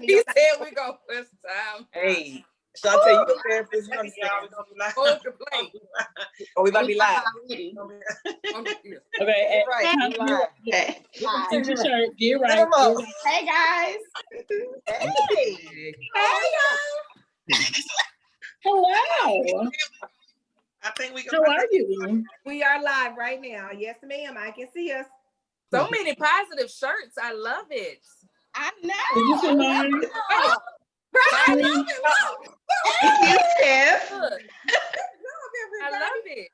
He said we go first time. Hey, Chante, you a therapist. You understand? Hold the plate. Oh, we about to be live. Okay, Right. Get your shirt. Get right. Hey guys. Hey. Hey y'all. Hello. I think we can. How are you? We are live right now. Yes, ma'am. I can see us. So many positive shirts. I love it. I Did know. you see mine? I love it. Thank you, Tiff. Good. I love it.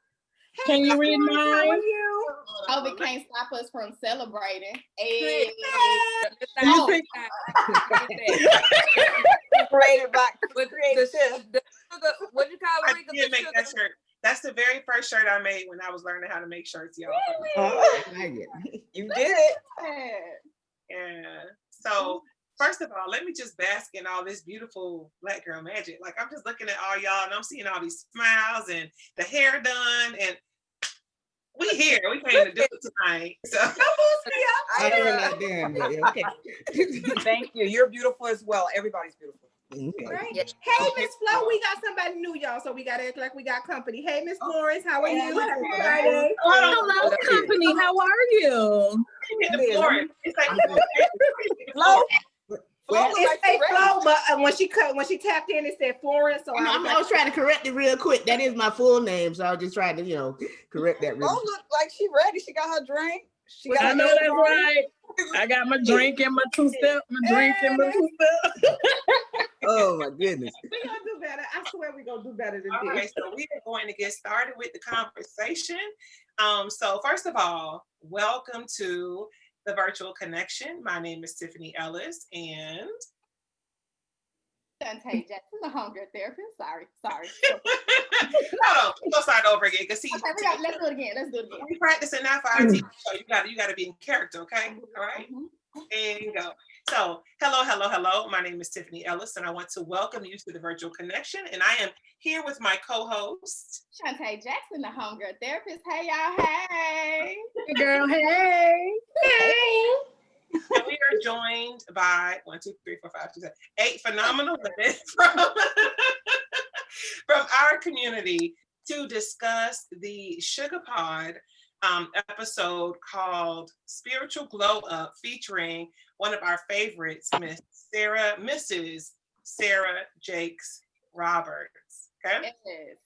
Can you read How are mine? you? COVID can't stop us from celebrating. Hey. Created by What you call I it? did make that shirt. That's the very first shirt I made when I was learning how to make shirts, y'all. You did it. Yeah. So first of all, let me just bask in all this beautiful Black girl magic. Like I'm just looking at all y'all and I'm seeing all these smiles and the hair done and we here. We came to do it tonight. So I know we're not doing, but okay. Thank you. You're beautiful as well. Everybody's beautiful. Right. Hey, Miss Flo, we got somebody new, y'all, so we gotta act like we got company. Hey, Miss Florence, how are you? Happy Friday. Hello, company. How are you? it's like Flo. It's fake Flo, but when she tapped in, it said Florence. So I was trying to correct it real quick. That is my full name, so I was just trying to, correct that. Flo look like she ready. She got her drink. I know that's right. I got my drink and my two-step. Oh my goodness. We're gonna do better. I swear we're gonna do better than all this. right, so we are going to get started with the conversation. So first of all, welcome to the virtual connection. My name is Tiffany Ellis and Chante Jackson, the homegirl therapist. Sorry. Hold on, we'll start over again. Cause see, Okay, let's do it again. we practicing now for our TV show. You gotta be in character, okay? All right. There you go. So, hello. My name is Tiffany Ellis, and I want to welcome you to the virtual connection. And I am here with my co-host, Chante Jackson, the homegirl therapist. Hey y'all, hey. Hey, girl, hey. and we are joined by 8 phenomenal women from our community to discuss the Suga Pod episode called Spiritual Glow Up, featuring one of our favorites, Mrs. Sarah Jakes Roberts. Okay. Yes.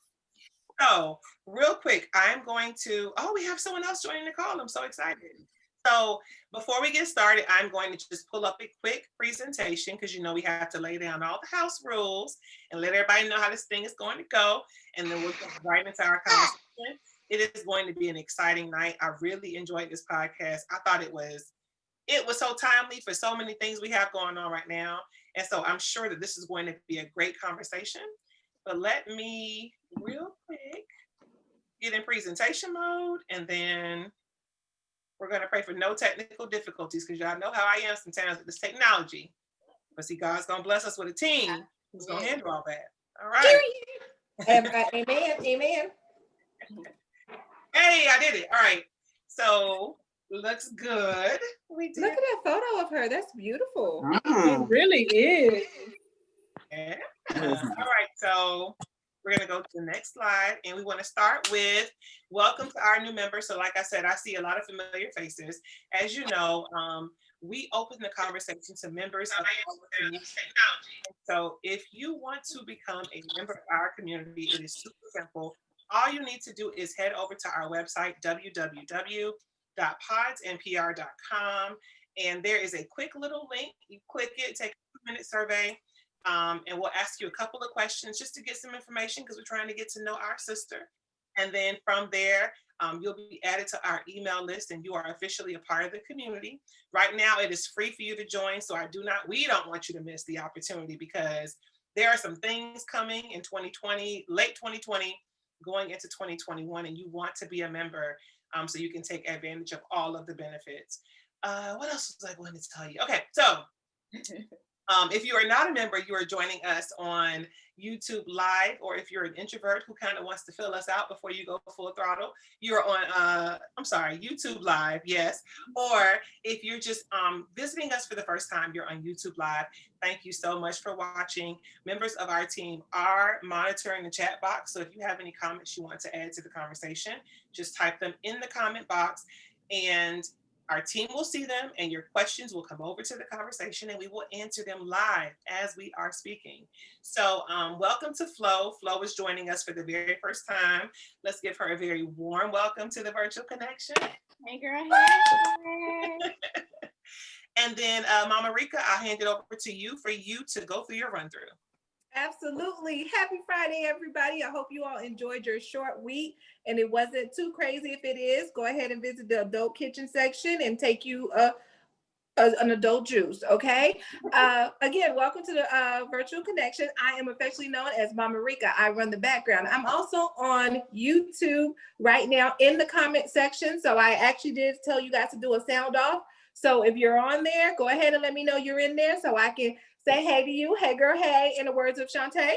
So real quick, I'm going to, we have someone else joining the call. I'm so excited. So before we get started, I'm going to just pull up a quick presentation because we have to lay down all the house rules and let everybody know how this thing is going to go. And then we'll get right into our conversation. It is going to be an exciting night. I really enjoyed this podcast. I thought it was so timely for so many things we have going on right now. And so I'm sure that this is going to be a great conversation. But let me real quick get in presentation mode, and then we're going to pray for no technical difficulties because y'all know how I am sometimes with this technology. But see, God's going to bless us with a team who's going to handle all that. All right. Amen. Hey, I did it. All right. So looks good. We did. Look at that photo of her. That's beautiful. It really is. Yeah. All right. So we're going to go to the next slide, and we want to start with welcome to our new members. So like I said, I see a lot of familiar faces. As you know, we open the conversation to members of our community. So if you want to become a member of our community, it is super simple. All you need to do is head over to our website, www.podsnpr.com, and there is a quick little link. You click it, take a 2-minute survey, and we'll ask you a couple of questions just to get some information because we're trying to get to know our sister. And then from there, you'll be added to our email list and you are officially a part of the community. Right now, it is free for you to join. So we don't want you to miss the opportunity because there are some things coming in 2020, late 2020, going into 2021, and you want to be a member so you can take advantage of all of the benefits. What else was I going to tell you? Okay, so If you are not a member, you are joining us on YouTube Live, or if you're an introvert who kind of wants to fill us out before you go full throttle, you're on, YouTube Live, yes. Or if you're just visiting us for the first time, you're on YouTube Live. Thank you so much for watching. Members of our team are monitoring the chat box, so if you have any comments you want to add to the conversation, just type them in the comment box, and our team will see them, and your questions will come over to the conversation, and we will answer them live as we are speaking. So welcome to Flo. Flo is joining us for the very first time. Let's give her a very warm welcome to the virtual connection. Hey, girl. Hey. And then Mama Rika, I'll hand it over to you for you to go through your run through. Absolutely. Happy Friday, everybody. I hope you all enjoyed your short week and it wasn't too crazy. If it is, go ahead and visit the adult kitchen section and take you an adult juice, okay? Again, welcome to the virtual connection. I am affectionately known as Mama Rika. I run the background. I'm also on YouTube right now in the comment section. So I actually did tell you guys to do a sound off. So if you're on there, go ahead and let me know you're in there so I can say hey to you. Hey, girl, hey, in the words of Chante.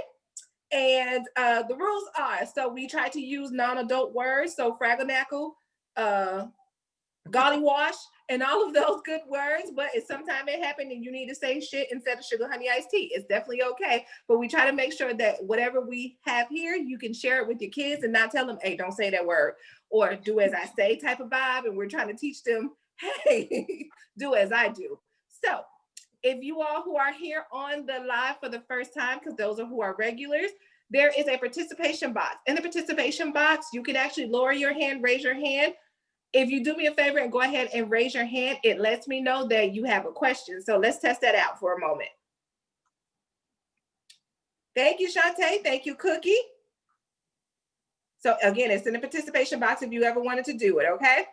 And the rules are, so we try to use non-adult words, so fraggle-knackle, gollywash, and all of those good words, but if sometime it happened and you need to say shit instead of sugar honey iced tea, it's definitely okay. But we try to make sure that whatever we have here, you can share it with your kids and not tell them, hey, don't say that word, or do as I say type of vibe. And we're trying to teach them, hey, do as I do. So if you all who are here on the live for the first time, because those are who are regulars, there is a participation box. In the participation box, you can actually lower your hand, raise your hand. If you do me a favor and go ahead and raise your hand, it lets me know that you have a question. So let's test that out for a moment. Thank you, Chante. Thank you, Cookie. So again, it's in the participation box if you ever wanted to do it, okay?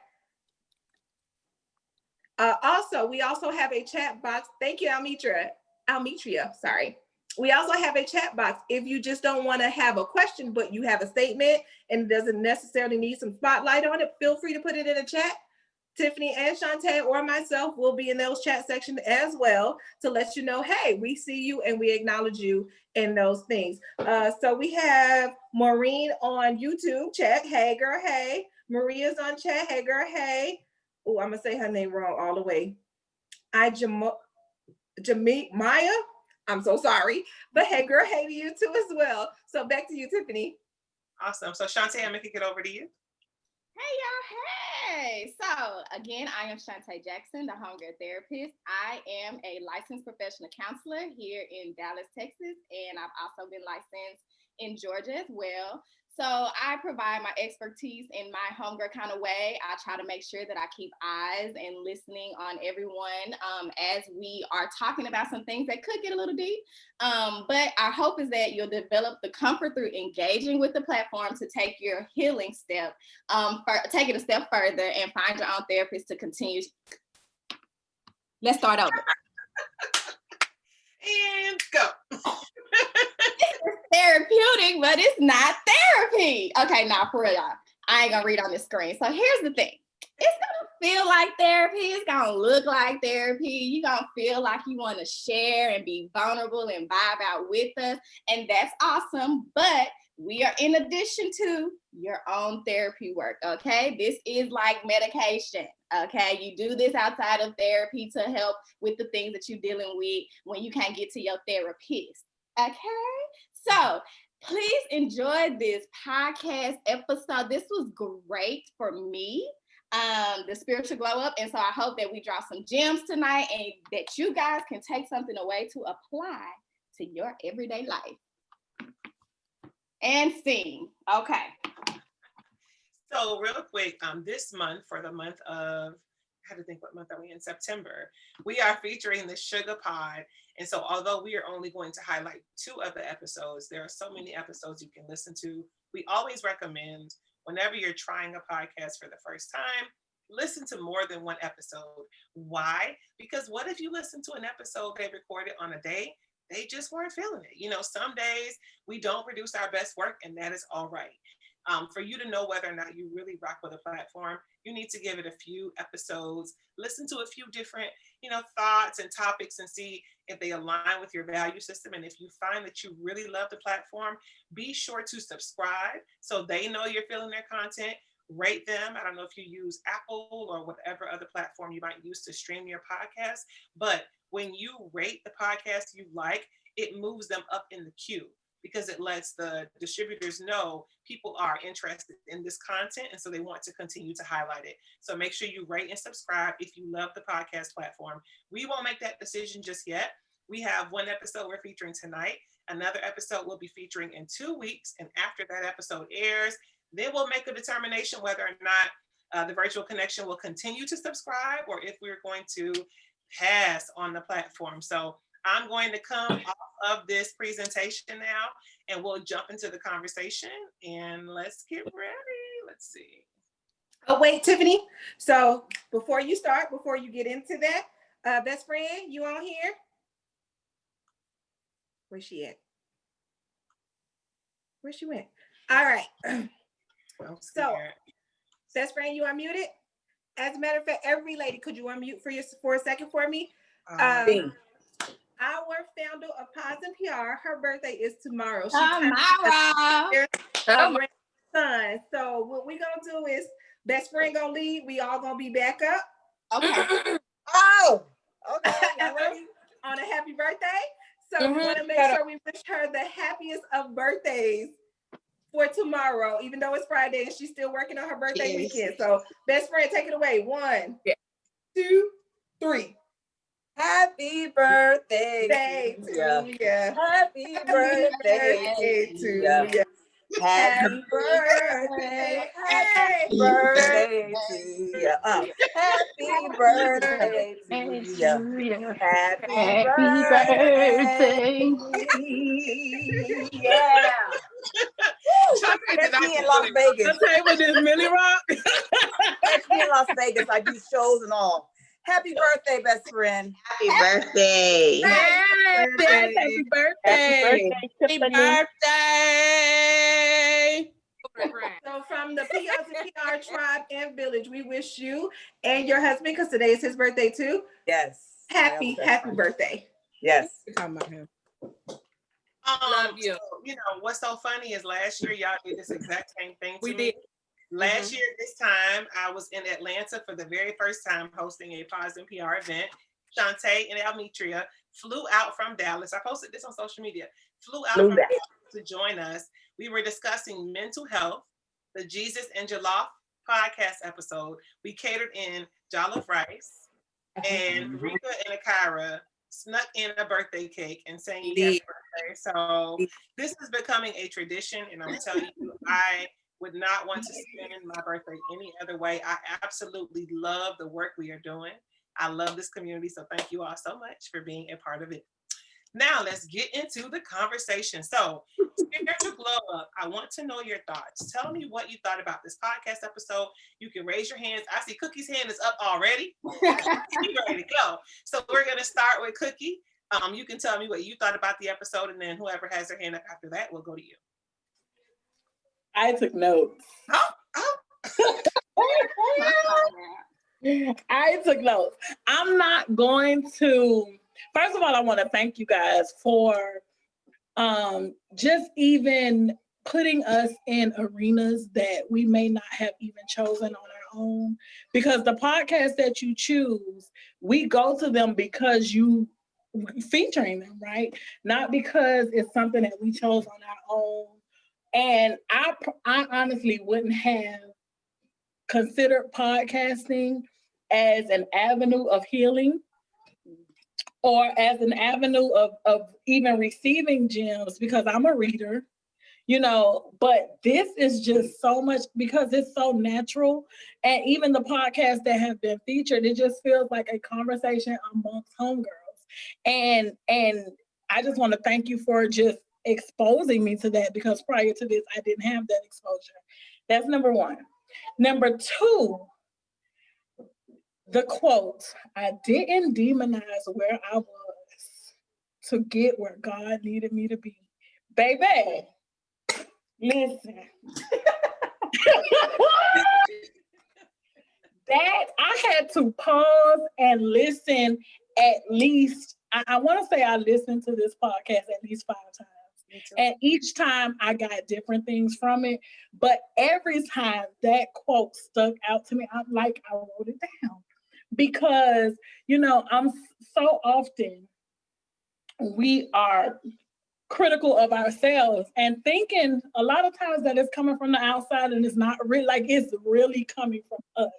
Also, we also have a chat box. Thank you, Almetria, sorry. We also have a chat box. If you just don't want to have a question, but you have a statement and doesn't necessarily need some spotlight on it, feel free to put it in the chat. Tiffany and Chante or myself will be in those chat sections as well to let you know, hey, we see you and we acknowledge you in those things. So we have Maureen on YouTube chat. Hey, girl, hey. Maria's on chat. Hey, girl, hey. Oh, I'm gonna say her name wrong all the way. Maya. I'm so sorry, but hey, girl, hey to you too as well. So back to you, Tiffany. Awesome. So Chante, I'm gonna kick it over to you. Hey, y'all. Hey. So again, I am Chante Jackson, the homegirl therapist. I am a licensed professional counselor here in Dallas, Texas, and I've also been licensed in Georgia as well. So I provide my expertise in my homegirl kind of way. I try to make sure that I keep eyes and listening on everyone as we are talking about some things that could get a little deep. But our hope is that you'll develop the comfort through engaging with the platform to take your healing step, take it a step further and find your own therapist to continue. Let's start over. And go. Therapeutic, but it's not therapy. Okay, now for real, y'all. I ain't gonna read on the screen. So here's the thing. It's gonna feel like therapy. It's gonna look like therapy. You're gonna feel like you wanna share and be vulnerable and vibe out with us. And that's awesome. But we are in addition to your own therapy work, okay? This is like medication, okay? You do this outside of therapy to help with the things that you're dealing with when you can't get to your therapist, okay? So please enjoy this podcast episode. This was great for me, the spiritual glow up. And so I hope that we drop some gems tonight and that you guys can take something away to apply to your everyday life. And sing. Okay. So real quick, this month, for the month of, I had to think, what month are we in? September. We are featuring the Suga Pod. And so although we are only going to highlight 2 of the episodes, there are so many episodes you can listen to. We always recommend, whenever you're trying a podcast for the first time, listen to more than one episode. Why? Because what if you listen to an episode they recorded on a day, they just weren't feeling it? You know, some days we don't produce our best work, and that is all right. For you to know whether or not you really rock with a platform, you need to give it a few episodes, listen to a few different, thoughts and topics and see if they align with your value system. And if you find that you really love the platform, be sure to subscribe so they know you're feeling their content. Rate them. I don't know if you use Apple or whatever other platform you might use to stream your podcast, but when you rate the podcast you like, it moves them up in the queue, because it lets the distributors know people are interested in this content, and so they want to continue to highlight it. So make sure you rate and subscribe if you love the podcast platform. We won't make that decision just yet. We have one episode we're featuring tonight. Another episode we'll be featuring in 2 weeks. And after that episode airs, then we'll make a determination whether or not the virtual connection will continue to subscribe or if we're going to pass on the platform. So I'm going to come off of this presentation now, and we'll jump into the conversation, and let's get ready. Let's see. Oh, wait, Tiffany. So before you get into that, best friend, you on here? Where's she at? Where she went? All right. So, best friend, you unmuted? As a matter of fact, every lady, could you unmute for a second for me? Our founder of Pods and PR, her birthday is tomorrow. Tomorrow. Her son. So what we gonna do is best friend gonna lead. We all gonna be back up. Okay. Oh, okay. Y'all ready? On a happy birthday. So we want to make sure we wish her the happiest of birthdays for tomorrow, even though it's Friday and she's still working on her birthday weekend. So best friend, take it away. 1, 2, 3. Happy birthday to you. Happy birthday to you. Happy birthday. Happy birthday to you. Happy birthday to you. Happy birthday. Yeah. Catch me in Las Vegas. With this Millie Rock. Catch me in Las Vegas. I do shows and all. Happy birthday, best friend. Happy birthday. Happy birthday. Happy birthday. So from the POs and PR tribe and village, we wish you and your husband, because today is his birthday too. Yes. Happy birthday. Yes. Love you. So, what's so funny is last year y'all did this exact same thing to We me. did. Last year, this time, I was in Atlanta for the very first time hosting a Pods and PR event. Chante and Almetria flew out from Dallas. I posted this on social media. Flew out from Dallas to join us. We were discussing mental health, the Jesus and Jollof podcast episode. We catered in jollof rice, and Rika and Akira snuck in a birthday cake and sang happy birthday. So this is becoming a tradition, and I'm telling you, I would not want to spend my birthday any other way. I absolutely love the work we are doing. I love this community, so thank you all so much for being a part of it. Now let's get into the conversation. So, Spiritual Glow Up, I want to know your thoughts. Tell me what you thought about this podcast episode. You can raise your hands. I see Cookie's hand is up already. She's ready to go. So we're going to start with Cookie. You can tell me what you thought about the episode, and then whoever has their hand up after that, we'll go to you. I took notes. I took notes. I'm not going to. First of all, I want to thank you guys for just even putting us in arenas that we may not have even chosen on our own. Because the podcasts that you choose, we go to them because you featuring them, right? Not because it's something that we chose on our own. And I honestly wouldn't have considered podcasting as an avenue of healing or as an avenue of even receiving gems, because I'm a reader, but this is just so much because it's so natural. And even the podcasts that have been featured, it just feels like a conversation amongst homegirls. And I just want to thank you for just exposing me to that, because prior to this, I didn't have that exposure. That's number one. Number two, the quote, I didn't demonize where I was to get where God needed me to be. Baby, listen. That I had to pause and listen at least. I want to say I listened to this podcast at least 5 times. And each time I got different things from it. But every time that quote stuck out to me, I wrote it down. Because, I'm so often we are critical of ourselves and thinking a lot of times that it's coming from the outside and it's not really, it's really coming from us.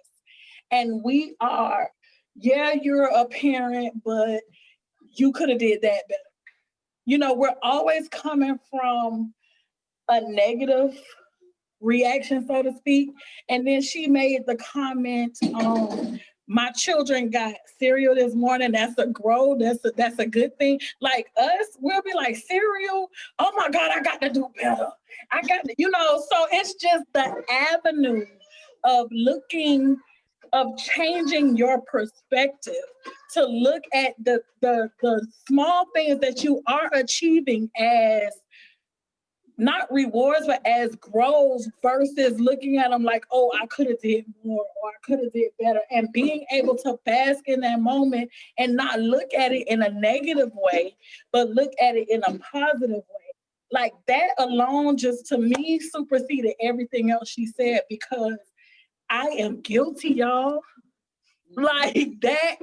And we are, you're a parent, but you could have did that better. We're always coming from a negative reaction, so to speak. And then she made the comment, my children got cereal this morning. That's a grow. That's a good thing. Like us, we'll be like, cereal? Oh my God, I got to do better. I got to, so it's just the avenue of changing your perspective to look at the small things that you are achieving as not rewards, but as growth versus looking at them like, oh, I could have did more or I could have did better, and being able to bask in that moment and not look at it in a negative way, but look at it in a positive way. Like that alone just to me superseded everything else she said, because I am guilty, y'all. Like that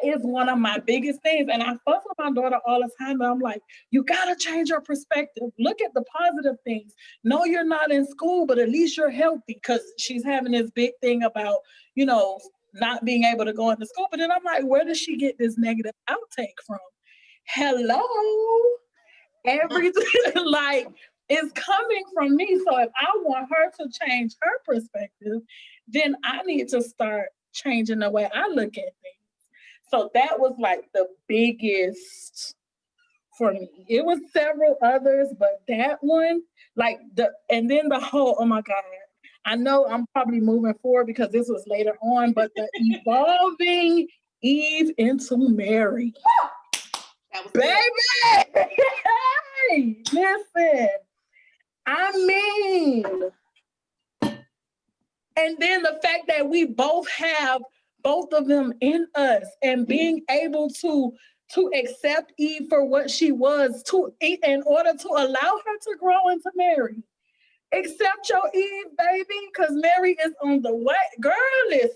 is one of my biggest things. And I fuss with my daughter all the time. And I'm like, you got to change your perspective. Look at the positive things. No, you're not in school, but at least you're healthy, because she's having this big thing about, not being able to go into school. But then I'm like, where does she get this negative outtake from? Hello? Everything it's coming from me. So if I want her to change her perspective, then I need to start changing the way I look at things. So that was the biggest for me. It was several others, but that one, and then the whole, oh my God, I know I'm probably moving forward because this was later on, but the evolving Eve into Mary. That was baby! Hey, listen. I mean, and then the fact that we both have both of them in us, and being able to accept Eve for what she was, in order to allow her to grow into Mary. Accept your Eve, baby, because Mary is on the way. Girl, listen.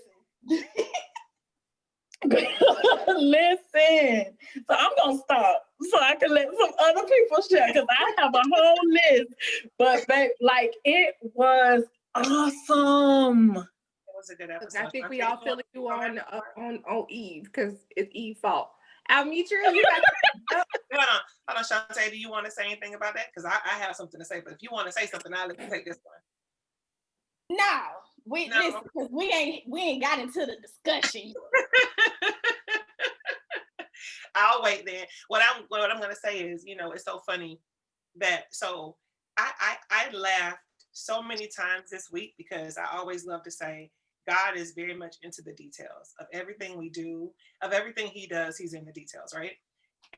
Listen. So I'm going to stop so I can let some other people share, because I have a whole list. But babe, it was awesome. It was a good episode. I think we all feel you on Eve, because it's Eve's fault. Almitra, you got Hold on, Chante, do you want to say anything about that? Because I have something to say, but if you want to say something, I'll let you take this one. Listen, because we ain't got into the discussion. I'll wait then. What I'm going to say is, it's so funny that I laughed so many times this week, because I always love to say God is very much into the details of everything we do, of everything he does. He's in the details, right?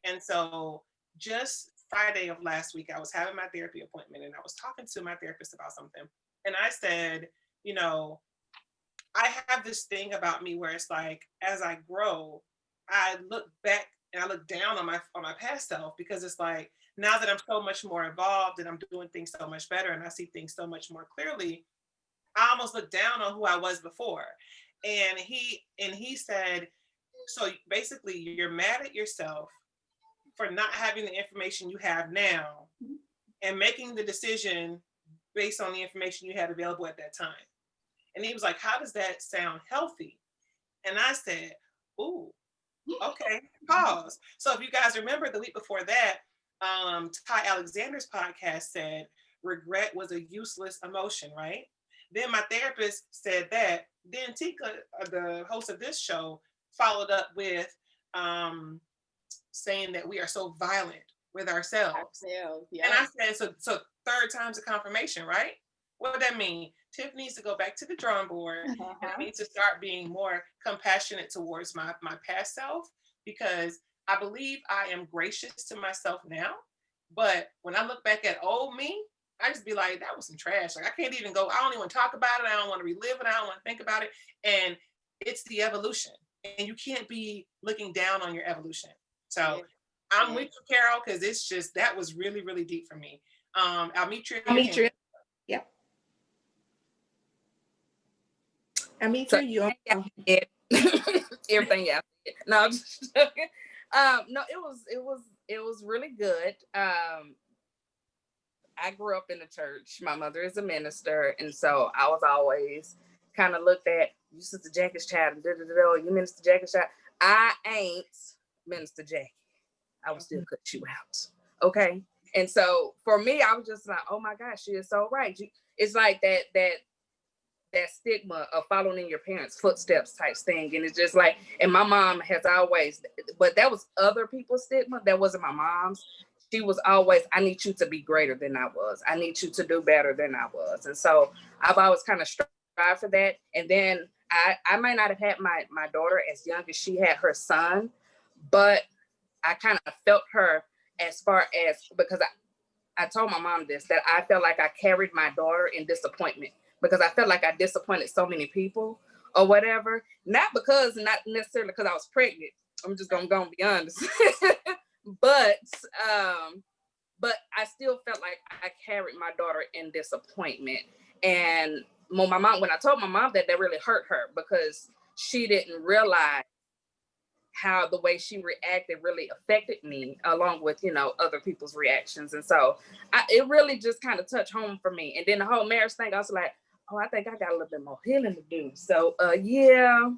And so just Friday of last week, I was having my therapy appointment, and I was talking to my therapist about something. And I said, I have this thing about me where it's like, as I grow, I look back and I look down on my past self, because it's like, now that I'm so much more involved and I'm doing things so much better and I see things so much more clearly, I almost look down on who I was before. And he said, so basically you're mad at yourself for not having the information you have now and making the decision based on the information you had available at that time. And he was like, how does that sound healthy? And I said, ooh, okay, pause. So if you guys remember, the week before that, Ty Alexander's podcast said regret was a useless emotion, right? Then my therapist said that. Then Tika, the host of this show, followed up with saying that we are so violent with ourselves. Yeah. And I said, so third time's a confirmation, right? What would that mean? Tiff needs to go back to the drawing board, and I need to start being more compassionate towards my past self, because I believe I am gracious to myself now. But when I look back at old me, I just be like, that was some trash. Like I can't even go, I don't even talk about it. I don't want to relive it. I don't want to think about it. And it's the evolution. And you can't be looking down on your evolution. So I'm with you, Carol, because it's just, that was really, really deep for me. I'll meet you. Yep. I meet So, you. Everything else. No, I'm just joking. No, it was really good. I grew up in the church. My mother is a minister, and so I was always kind of looked at, you Sister Jackie's child, you Minister Jackie's child. I ain't Minister Jackie. I will still cut you out. Okay. And so for me, I was just like, oh my gosh, she is so right. It's like that stigma of following in your parents' footsteps type thing. And it's just like, and my mom has always, but that was other people's stigma. That wasn't my mom's. She was always, I need you to be greater than I was. I need you to do better than I was. And so I've always kind of strived for that. And then I might not have had my daughter as young as she had her son, but I kind of felt her as far as, because I told my mom this, that I felt like I carried my daughter in disappointment because I felt like I disappointed so many people or whatever. Not necessarily because I was pregnant. I'm just gonna go and be honest. But I still felt like I carried my daughter in disappointment. And when I told my mom that really hurt her because she didn't realize how the way she reacted really affected me, along with, other people's reactions. And so it really just kind of touched home for me. And then the whole marriage thing, I was like, oh, I think I got a little bit more healing to do. So yeah,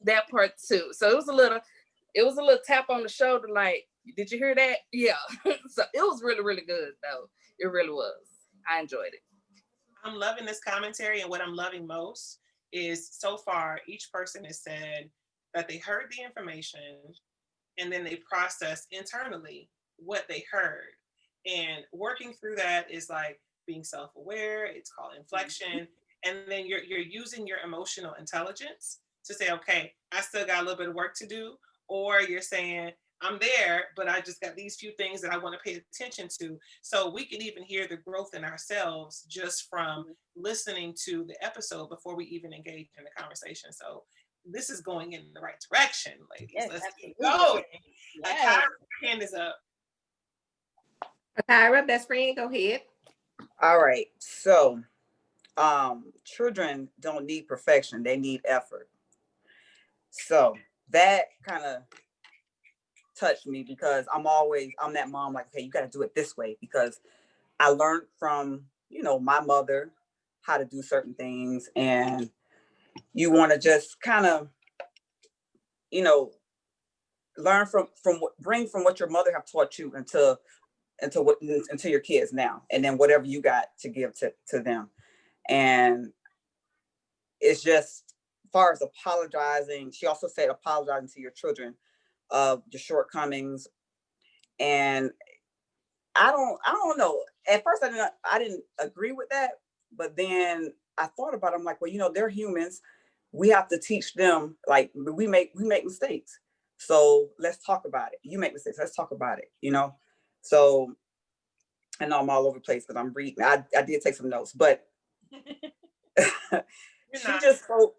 that part too. So it was a little tap on the shoulder, like, did you hear that? Yeah. So it was really, really good though. It really was. I enjoyed it. I'm loving this commentary, and what I'm loving most is so far each person has said that they heard the information and then they processed internally what they heard. And working through that is like being self-aware, it's called inflection. And then you're using your emotional intelligence to say, okay, I still got a little bit of work to do. Or you're saying, I'm there, but I just got these few things that I want to pay attention to. So we can even hear the growth in ourselves just from listening to the episode before we even engage in the conversation. So this is going in the right direction, ladies. Yes, Let's absolutely. keep going. Yes. Your hand is up. Tyra, best friend, go ahead. All right. So children don't need perfection, they need effort. So that kind of touched me because I'm that mom, like, okay, you got to do it this way, because I learned from, my mother how to do certain things, and you want to just kind of, learn bring from what your mother have taught you into your kids now, and then whatever you got to give to them. And it's just, as far as apologizing, she also said apologizing to your children of your shortcomings. And I don't know. At first I didn't agree with that, but then I thought about it. I'm like, well, they're humans. We have to teach them, like, we make mistakes. So let's talk about it. You make mistakes, let's talk about it, So I know I'm all over the place because I'm reading. I did take some notes, but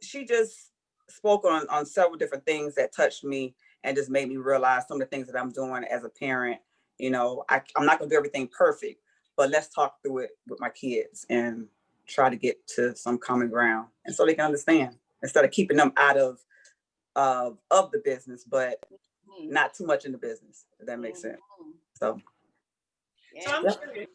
she just spoke on several different things that touched me and just made me realize some of the things that I'm doing as a parent. I'm not gonna do everything perfect, but let's talk through it with my kids and try to get to some common ground, and so they can understand, instead of keeping them out of the business, but not too much in the business, if that makes sense. So I'm curious.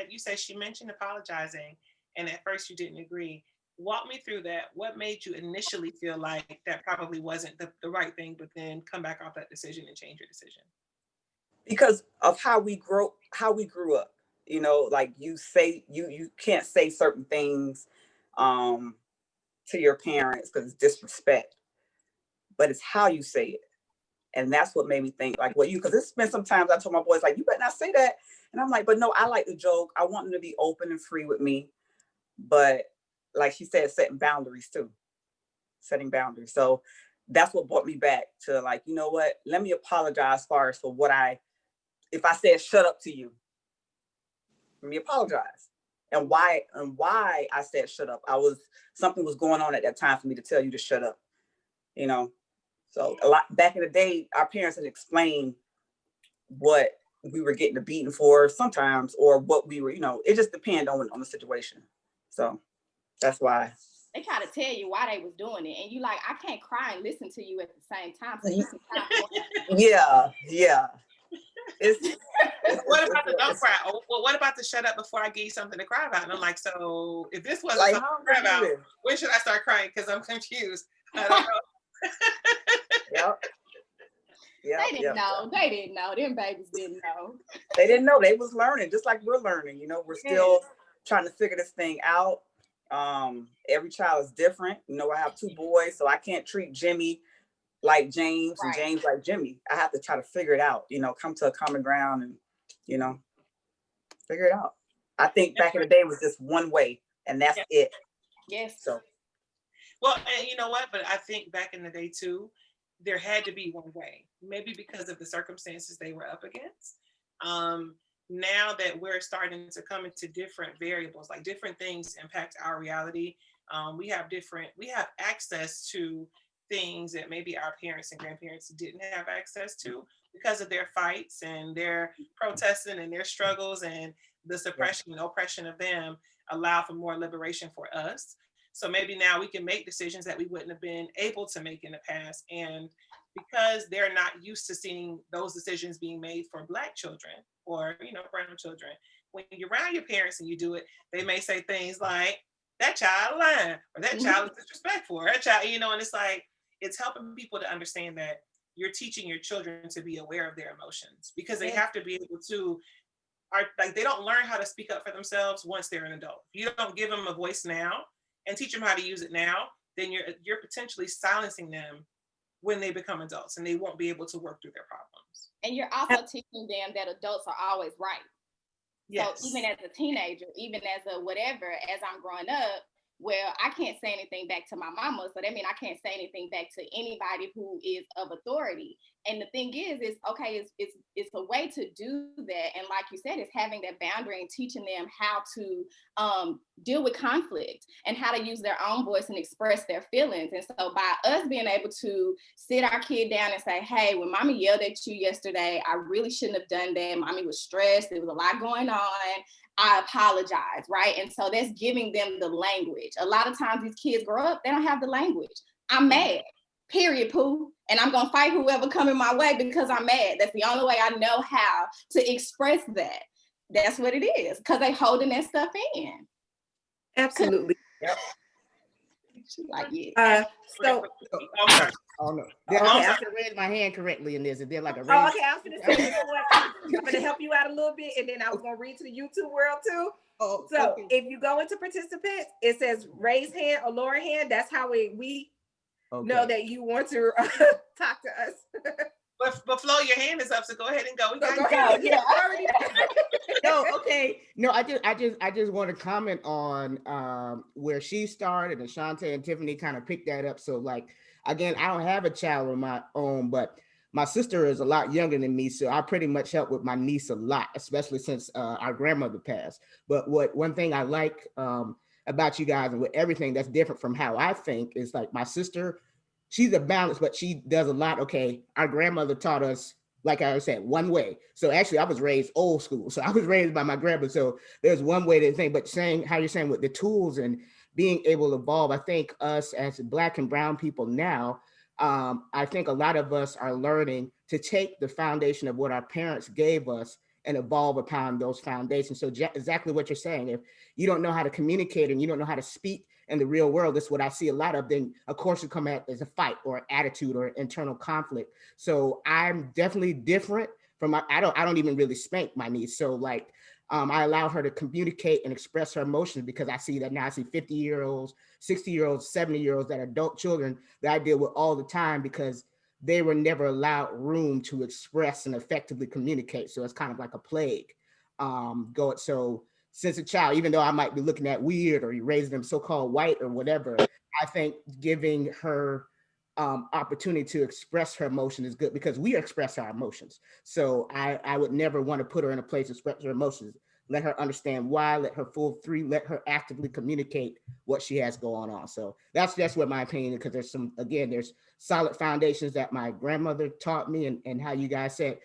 You said she mentioned apologizing, and at first you didn't agree. Walk me through that. What made you initially feel like that probably wasn't the right thing, but then come back off that decision and change your decision? Because of how we grew up, like you say, you can't say certain things to your parents because it's disrespect, but it's how you say it. And that's what made me think, like, well, because it's been sometimes I told my boys, like, you better not say that. And I'm like, but no, I like the joke. I want them to be open and free with me. But like she said, setting boundaries. So that's what brought me back to, like, you know what? Let me apologize for if I said shut up to you. Let me apologize. and why I said shut up. Something was going on at that time for me to tell you to shut up, you know. So a lot back in the day, our parents had explained what we were getting a beating for sometimes, or what we were, you know, it just depended on the situation. So that's why. They try to tell you why they was doing it, and you like, I can't cry and listen to you at the same time. So you can yeah. What about the don't cry? Well, what about the shut up before I give you something to cry about? And I'm like, so if this wasn't like, something to cry about, when should I start crying? Because I'm confused. I don't know. They didn't know. They didn't know. Them babies didn't know. They didn't know. They was learning, just like we're learning. You know, we're still trying to figure this thing out. Every child is different. You know, I have 2 boys, so I can't treat Jimmy like James and James like Jimmy. I have to try to figure it out, you know, come to a common ground and, you know, figure it out. I think back in the day it was just one way, and that's it. Yes. So. Well, and you know what? But I think back in the day too, there had to be one way, maybe because of the circumstances they were up against. Now that we're starting to come into different variables, like different things impact our reality. We have access to things that maybe our parents and grandparents didn't have access to because of their fights and their protesting and their struggles, and the suppression and oppression of them allow for more liberation for us. So maybe now we can make decisions that we wouldn't have been able to make in the past. And because they're not used to seeing those decisions being made for Black children or, you know, brown children, when you're around your parents and you do it, they may say things like, that child lying, or that child is disrespectful, or that child, you know, and it's like, it's helping people to understand that you're teaching your children to be aware of their emotions, because they have to be able to, they don't learn how to speak up for themselves once they're an adult. If you don't give them a voice now and teach them how to use it now, then you're potentially silencing them when they become adults, and they won't be able to work through their problems. And you're also teaching them that adults are always right. Yes. So even as a teenager, even as a whatever, as I'm growing up, well, I can't say anything back to my mama, so that means I can't say anything back to anybody who is of authority. And the thing is okay, it's a way to do that. And like you said, it's having that boundary and teaching them how to deal with conflict and how to use their own voice and express their feelings. And so by us being able to sit our kid down and say, hey, when mommy yelled at you yesterday, I really shouldn't have done that. Mommy was stressed. There was a lot going on. I apologize, right? And so that's giving them the language. A lot of times these kids grow up, they don't have the language. I'm mad, period, poo. And I'm gonna fight whoever coming my way because I'm mad. That's the only way I know how to express that. That's what it is, because they holding that stuff in. Absolutely. Yep. Like, yeah. So oh no. I have to raise my hand correctly in this. Is there like a raise? Oh, okay. I was gonna say, you know what? I'm gonna help you out a little bit, and then I was gonna read to the YouTube world too. Oh, so okay. If you go into participants, it says raise hand or lower hand. That's how we know that you want to talk to us. But Flo, your hand is up, so go ahead and go. We got go ahead. Yeah, already. No, okay. No, I just want to comment on where she started, and Chante and Tiffany kind of picked that up. So like, again, I don't have a child of my own, but my sister is a lot younger than me, so I pretty much help with my niece a lot, especially since our grandmother passed. But one thing I like about you guys and with everything that's different from how I think is like my sister, she's a balance, but she does a lot. Okay, our grandmother taught us, like I said, one way. So actually I was raised old school. So I was raised by my grandma. So there's one way to think, but saying how you're saying with the tools and being able to evolve, I think us as Black and brown people now, I think a lot of us are learning to take the foundation of what our parents gave us and evolve upon those foundations. So exactly what you're saying, if you don't know how to communicate and you don't know how to speak in the real world, that's what I see a lot of, then of course you come at as a fight or an attitude or internal conflict. So I'm definitely different from, I don't even really spank my niece. So like, I allow her to communicate and express her emotions, because I see that now. I see 50-year-olds, 60-year-olds, 70-year-olds that are adult children that I deal with all the time, because they were never allowed room to express and effectively communicate. So it's kind of like a plague. So since a child, even though I might be looking at weird or you raise them so-called white or whatever, I think giving her opportunity to express her emotion is good, because we express our emotions. So I would never want to put her in a place to express her emotions. let her understand why, let her full through, let her actively communicate what she has going on. So that's what my opinion, because there's solid foundations that my grandmother taught me, and how you guys said,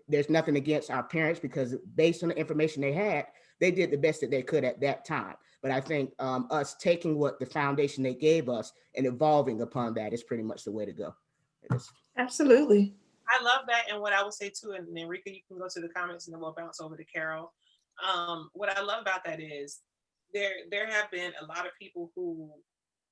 there's nothing against our parents, because based on the information they had, they did the best that they could at that time. But I think us taking what the foundation they gave us and evolving upon that is pretty much the way to go. Absolutely. I love that. And what I would say too, and then Rika, you can go to the comments and then we'll bounce over to Carol. What I love about that is there have been a lot of people who,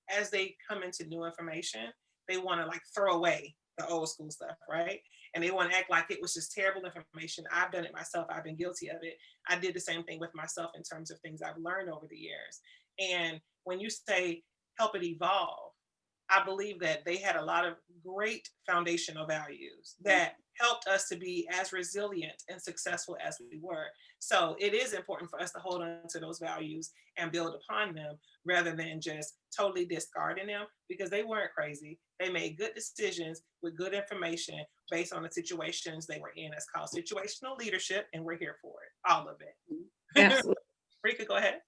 as they come into new information, they want to like throw away the old school stuff, right? And they want to act like it was just terrible information. I've done it myself. I've been guilty of it. I did the same thing with myself in terms of things I've learned over the years. And when you say help it evolve, I believe that they had a lot of great foundational values that helped us to be as resilient and successful as we were. So it is important for us to hold on to those values and build upon them, rather than just totally discarding them, because they weren't crazy. They made good decisions with good information based on the situations they were in. It's called situational leadership, and we're here for it, all of it. Absolutely. Rika, go ahead.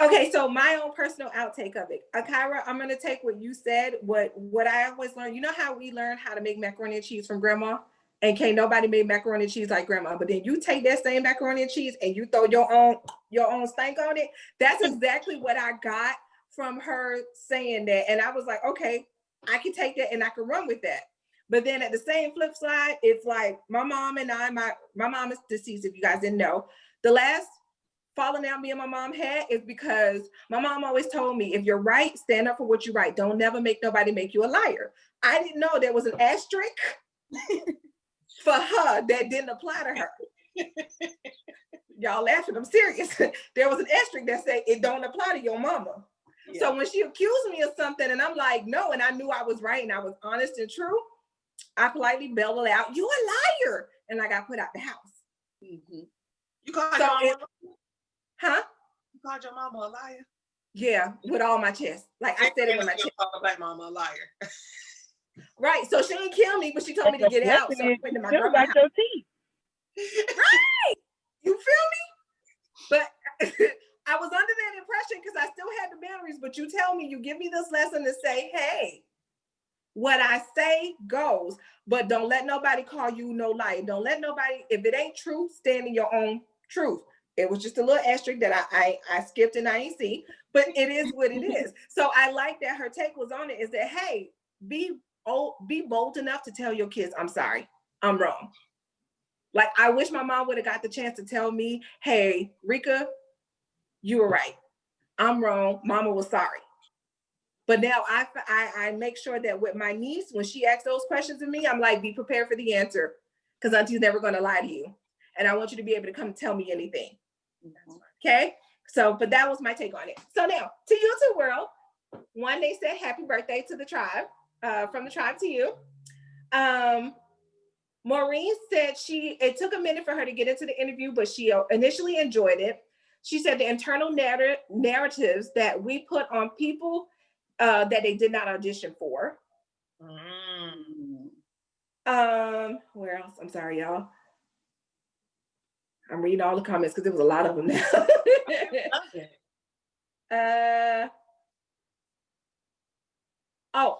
Okay, so my own personal outtake of it. Akira, I'm gonna take what you said, what I always learned. You know how we learned how to make macaroni and cheese from grandma? And can't nobody make macaroni and cheese like grandma. But then you take that same macaroni and cheese and you throw your own stank on it. That's exactly what I got from her saying that. And I was like, okay, I can take that and I can run with that. But then at the same flip side, it's like my mom and I, my mom is deceased, if you guys didn't know. The last falling out me and my mom had is because my mom always told me, if you're right, stand up for what you're right. Don't never make nobody make you a liar. I didn't know there was an asterisk for her that didn't apply to her. Y'all laughing, I'm serious. There was an asterisk that said it don't apply to your mama. Yeah. So when she accused me of something and I'm like, no, and I knew I was right and I was honest and true, I politely belted out, you a liar. And I got put out the house. Mm-hmm. You called your mama? Huh? You called your mama a liar? Yeah, with all my chest. Like I said it with my chest. Call a black mama a liar. Right. So she didn't kill me, but she told me to get out. So I went to my grandma's house. Your teeth. Right. You feel me? But I was under that impression because I still had the boundaries. But you tell me, you give me this lesson to say, hey, what I say goes, but don't let nobody call you no liar. Don't let nobody, if it ain't true, stand in your own truth. It was just a little asterisk that I skipped and I ain't see, but it is what it is. So I like that her take was on it, is that, hey, be bold enough to tell your kids, I'm sorry, I'm wrong. Like, I wish my mom would have got the chance to tell me, hey, Rika, you were right. I'm wrong. Mama was sorry. But now I make sure that with my niece, when she asks those questions of me, I'm like, be prepared for the answer, because auntie's never going to lie to you. And I want you to be able to come tell me anything. Okay? So, but that was my take on it. So now, to you two world. One, they said happy birthday to the tribe, from the tribe to you. Maureen said it took a minute for her to get into the interview, but she initially enjoyed it. She said the internal narratives that we put on people that they did not audition for. Where else? I'm sorry, y'all. I'm reading all the comments because there was a lot of them now.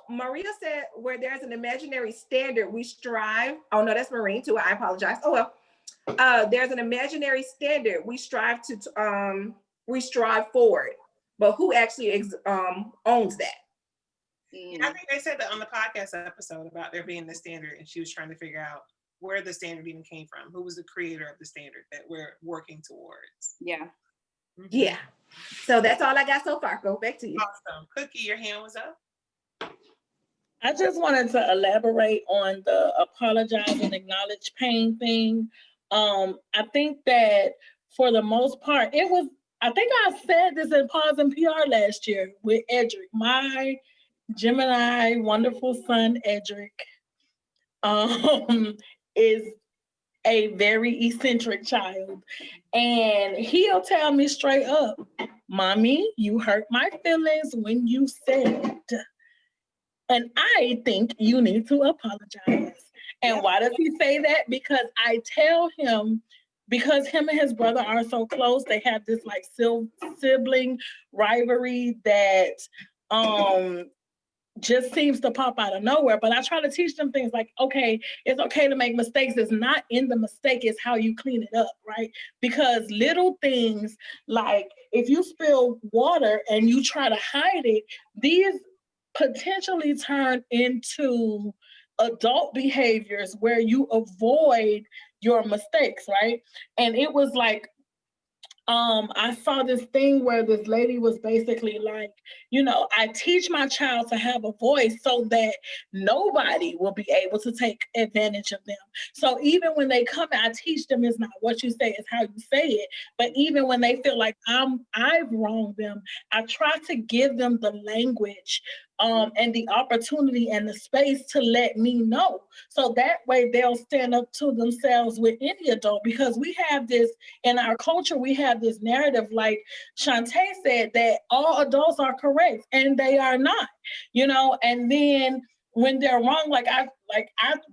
Maria said, where there's an imaginary standard, we strive. Oh, no, that's Maureen too. I apologize. Oh, well, there's an imaginary standard. We strive forward. But who actually owns that? I think they said that on the podcast episode about there being the standard, and she was trying to figure out where the standard even came from. Who was the creator of the standard that we're working towards? Yeah. Mm-hmm. Yeah. So that's all I got so far. Go back to you. Awesome. Cookie, your hand was up. I just wanted to elaborate on the apologize and acknowledge pain thing. I think that for the most part, I think I said this in Pause and PR last year with Edric, my Gemini wonderful son, Edric, is a very eccentric child. And he'll tell me straight up, Mommy, you hurt my feelings when you said, and I think you need to apologize. And why does he say that? Because I tell him, because him and his brother are so close, they have this like sibling rivalry that just seems to pop out of nowhere. But I try to teach them things like, okay, it's okay to make mistakes. It's not in the mistake, it's how you clean it up, right? Because little things like if you spill water and you try to hide it, these potentially turn into adult behaviors where you avoid your mistakes, right? And it was like, I saw this thing where this lady was basically like, I teach my child to have a voice so that nobody will be able to take advantage of them. So even when they come, I teach them it's not what you say, it's how you say it. But even when they feel like I've wronged them, I try to give them the language and the opportunity and the space to let me know. So that way they'll stand up to themselves with any adult, because we have this, in our culture, we have this narrative, like Chante said, that all adults are correct, and they are not, and then when they're wrong, like I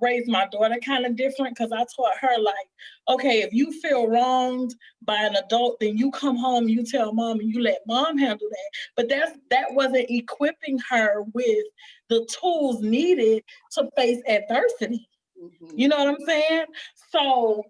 raised my daughter kind of different, because I taught her like, okay, if you feel wronged by an adult, then you come home, you tell mom, and you let mom handle that. But that wasn't equipping her with the tools needed to face adversity. Mm-hmm. You know what I'm saying? So,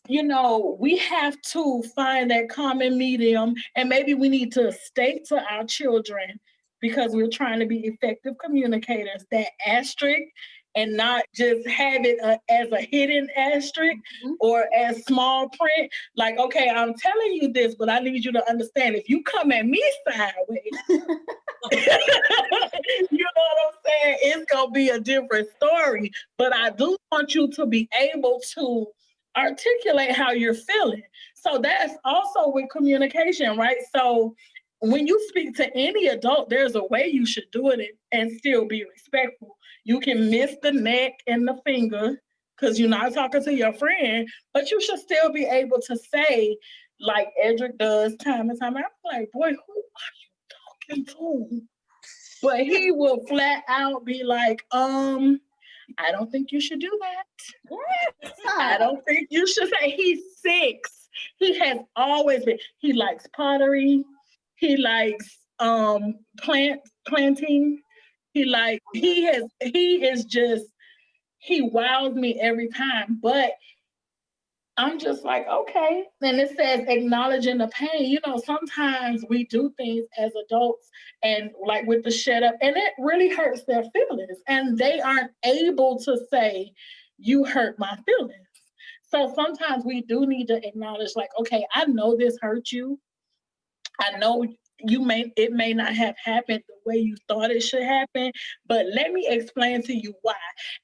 we have to find that common medium, and maybe we need to state to our children, because we're trying to be effective communicators, that asterisk, and not just have it as a hidden asterisk or as small print. Like, okay, I'm telling you this, but I need you to understand, if you come at me sideways, you know what I'm saying? It's going to be a different story. But I do want you to be able to articulate how you're feeling. So that's also with communication, right? So when you speak to any adult, there's a way you should do it and still be respectful. You can miss the neck and the finger because you're not talking to your friend, but you should still be able to say, like Edric does time and time. I'm like, boy, who are you talking to? But he will flat out be like, I don't think you should do that. I don't think you should say. He's 6. He has always been. He likes pottery. He likes planting. He wows me every time. But I'm just like, okay. And it says acknowledging the pain. Sometimes we do things as adults and like with the shut up, and it really hurts their feelings. And they aren't able to say, you hurt my feelings. So sometimes we do need to acknowledge, like, okay, I know this hurt you. I know it may not have happened the way you thought it should happen, but let me explain to you why.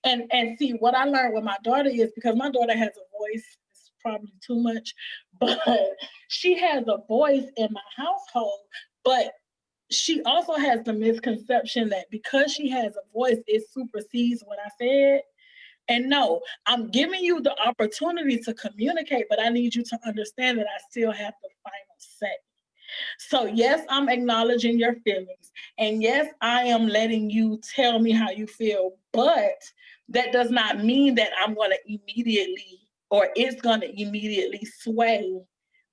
And see, what I learned with my daughter is, because my daughter has a voice, it's probably too much, but she has a voice in my household, but she also has the misconception that because she has a voice, it supersedes what I said. And no, I'm giving you the opportunity to communicate, but I need you to understand that I still have the final say. So yes, I'm acknowledging your feelings. And yes, I am letting you tell me how you feel, but that does not mean that I'm going to immediately, or it's going to immediately sway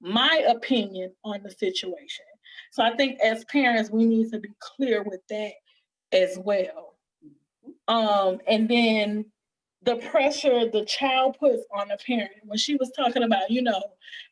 my opinion on the situation. So I think as parents, we need to be clear with that as well. And then the pressure the child puts on a parent, when she was talking about,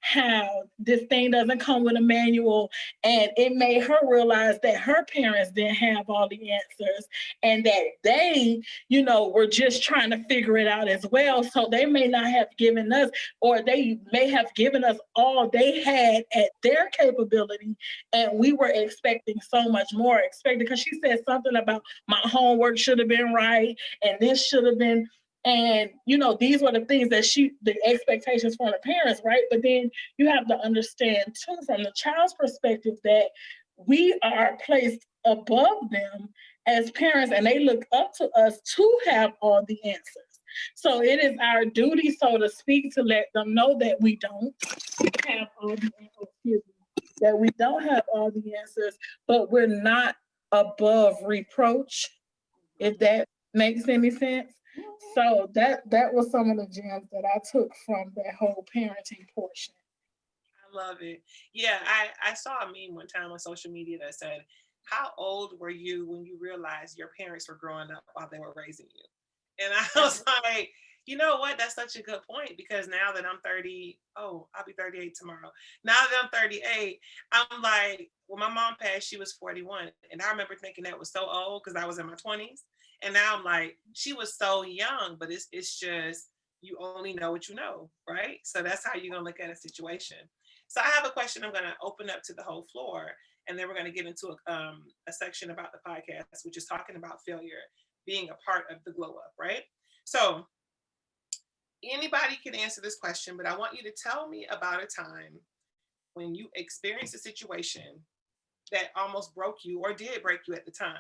how this thing doesn't come with a manual, and it made her realize that her parents didn't have all the answers, and that they, were just trying to figure it out as well. So they may not have given us, or they may have given us all they had at their capability, and we were expecting so much more. Because she said something about my homework should have been right, and this should have been. And, these were the things that the expectations from the parents, right? But then you have to understand, too, from the child's perspective, that we are placed above them as parents, and they look up to us to have all the answers. So it is our duty, so to speak, to let them know that we don't have all the answers, that we don't have all the answers, but we're not above reproach, if that makes any sense. So that was some of the gems that I took from that whole parenting portion. I love it. Yeah, I saw a meme one time on social media that said, how old were you when you realized your parents were growing up while they were raising you? And I was like, you know what? That's such a good point, because now that I'm 30, I'll be 38 tomorrow. Now that I'm 38, I'm like, when my mom passed, she was 41. And I remember thinking that was so old because I was in my 20s. And now I'm like, she was so young, but it's just, you only know what you know, right? So that's how you're going to look at a situation. So I have a question I'm going to open up to the whole floor. And then we're going to get into a section about the podcast, which is talking about failure being a part of the glow up, right? So anybody can answer this question, but I want you to tell me about a time when you experienced a situation that almost broke you or did break you at the time,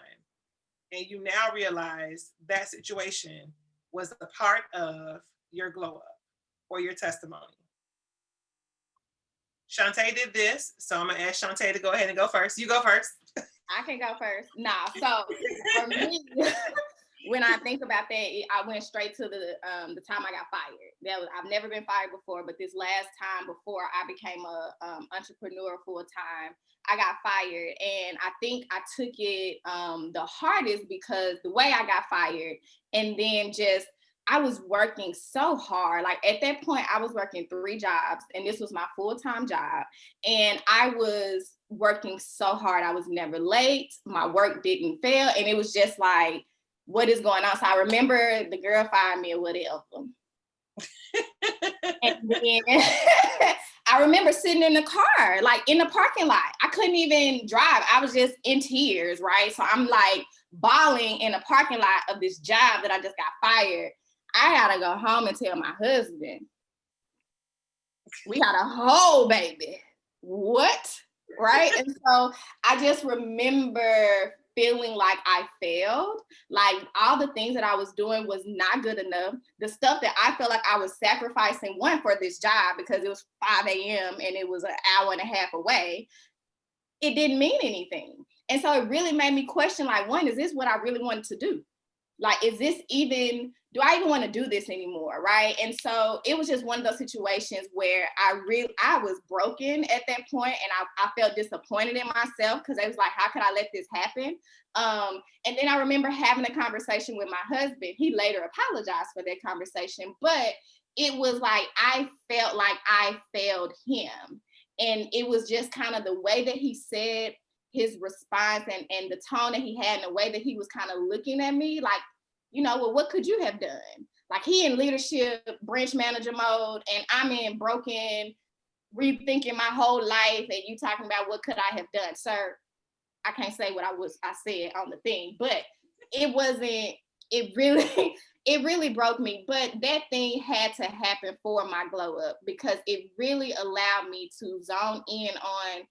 and you now realize that situation was a part of your glow up or your testimony. Chante did this, so I'm gonna ask Chante to go ahead and go first. You go first. I can go first. Nah, so for me, when I think about that, I went straight to the time I got fired. I've never been fired before, but this last time before I became a entrepreneur full time, I got fired, and I think I took it the hardest because the way I got fired, and then just I was working so hard. Like at that point, I was working 3 jobs, and this was my full-time job. And I was working so hard. I was never late. My work didn't fail. And it was just like, what is going on? So I remember the girl fired me or whatever. And then I remember sitting in the car, like in the parking lot. I couldn't even drive. I was just in tears, right? So I'm like bawling in the parking lot of this job that I just got fired. I gotta go home and tell my husband. We got a whole baby. What? Right? And so I just remember feeling like I failed. Like all the things that I was doing was not good enough. The stuff that I felt like I was sacrificing, one, for this job because it was 5 a.m. and it was an hour and a half away, it didn't mean anything. And so it really made me question, like, one, is this what I really wanted to do? Like, do I even want to do this anymore, right? And so it was just one of those situations where I was broken at that point, and I felt disappointed in myself because I was like, how could I let this happen? And then I remember having a conversation with my husband. He later apologized for that conversation, but it was like I felt like I failed him. And it was just kind of the way that he said his response and the tone that he had and the way that he was kind of looking at me like, well, what could you have done? Like he in leadership, branch manager mode, and I'm in broken, rethinking my whole life, and you talking about what could I have done? Sir, I can't say what I said on the thing, but it really broke me. But that thing had to happen for my glow up because it really allowed me to zone in on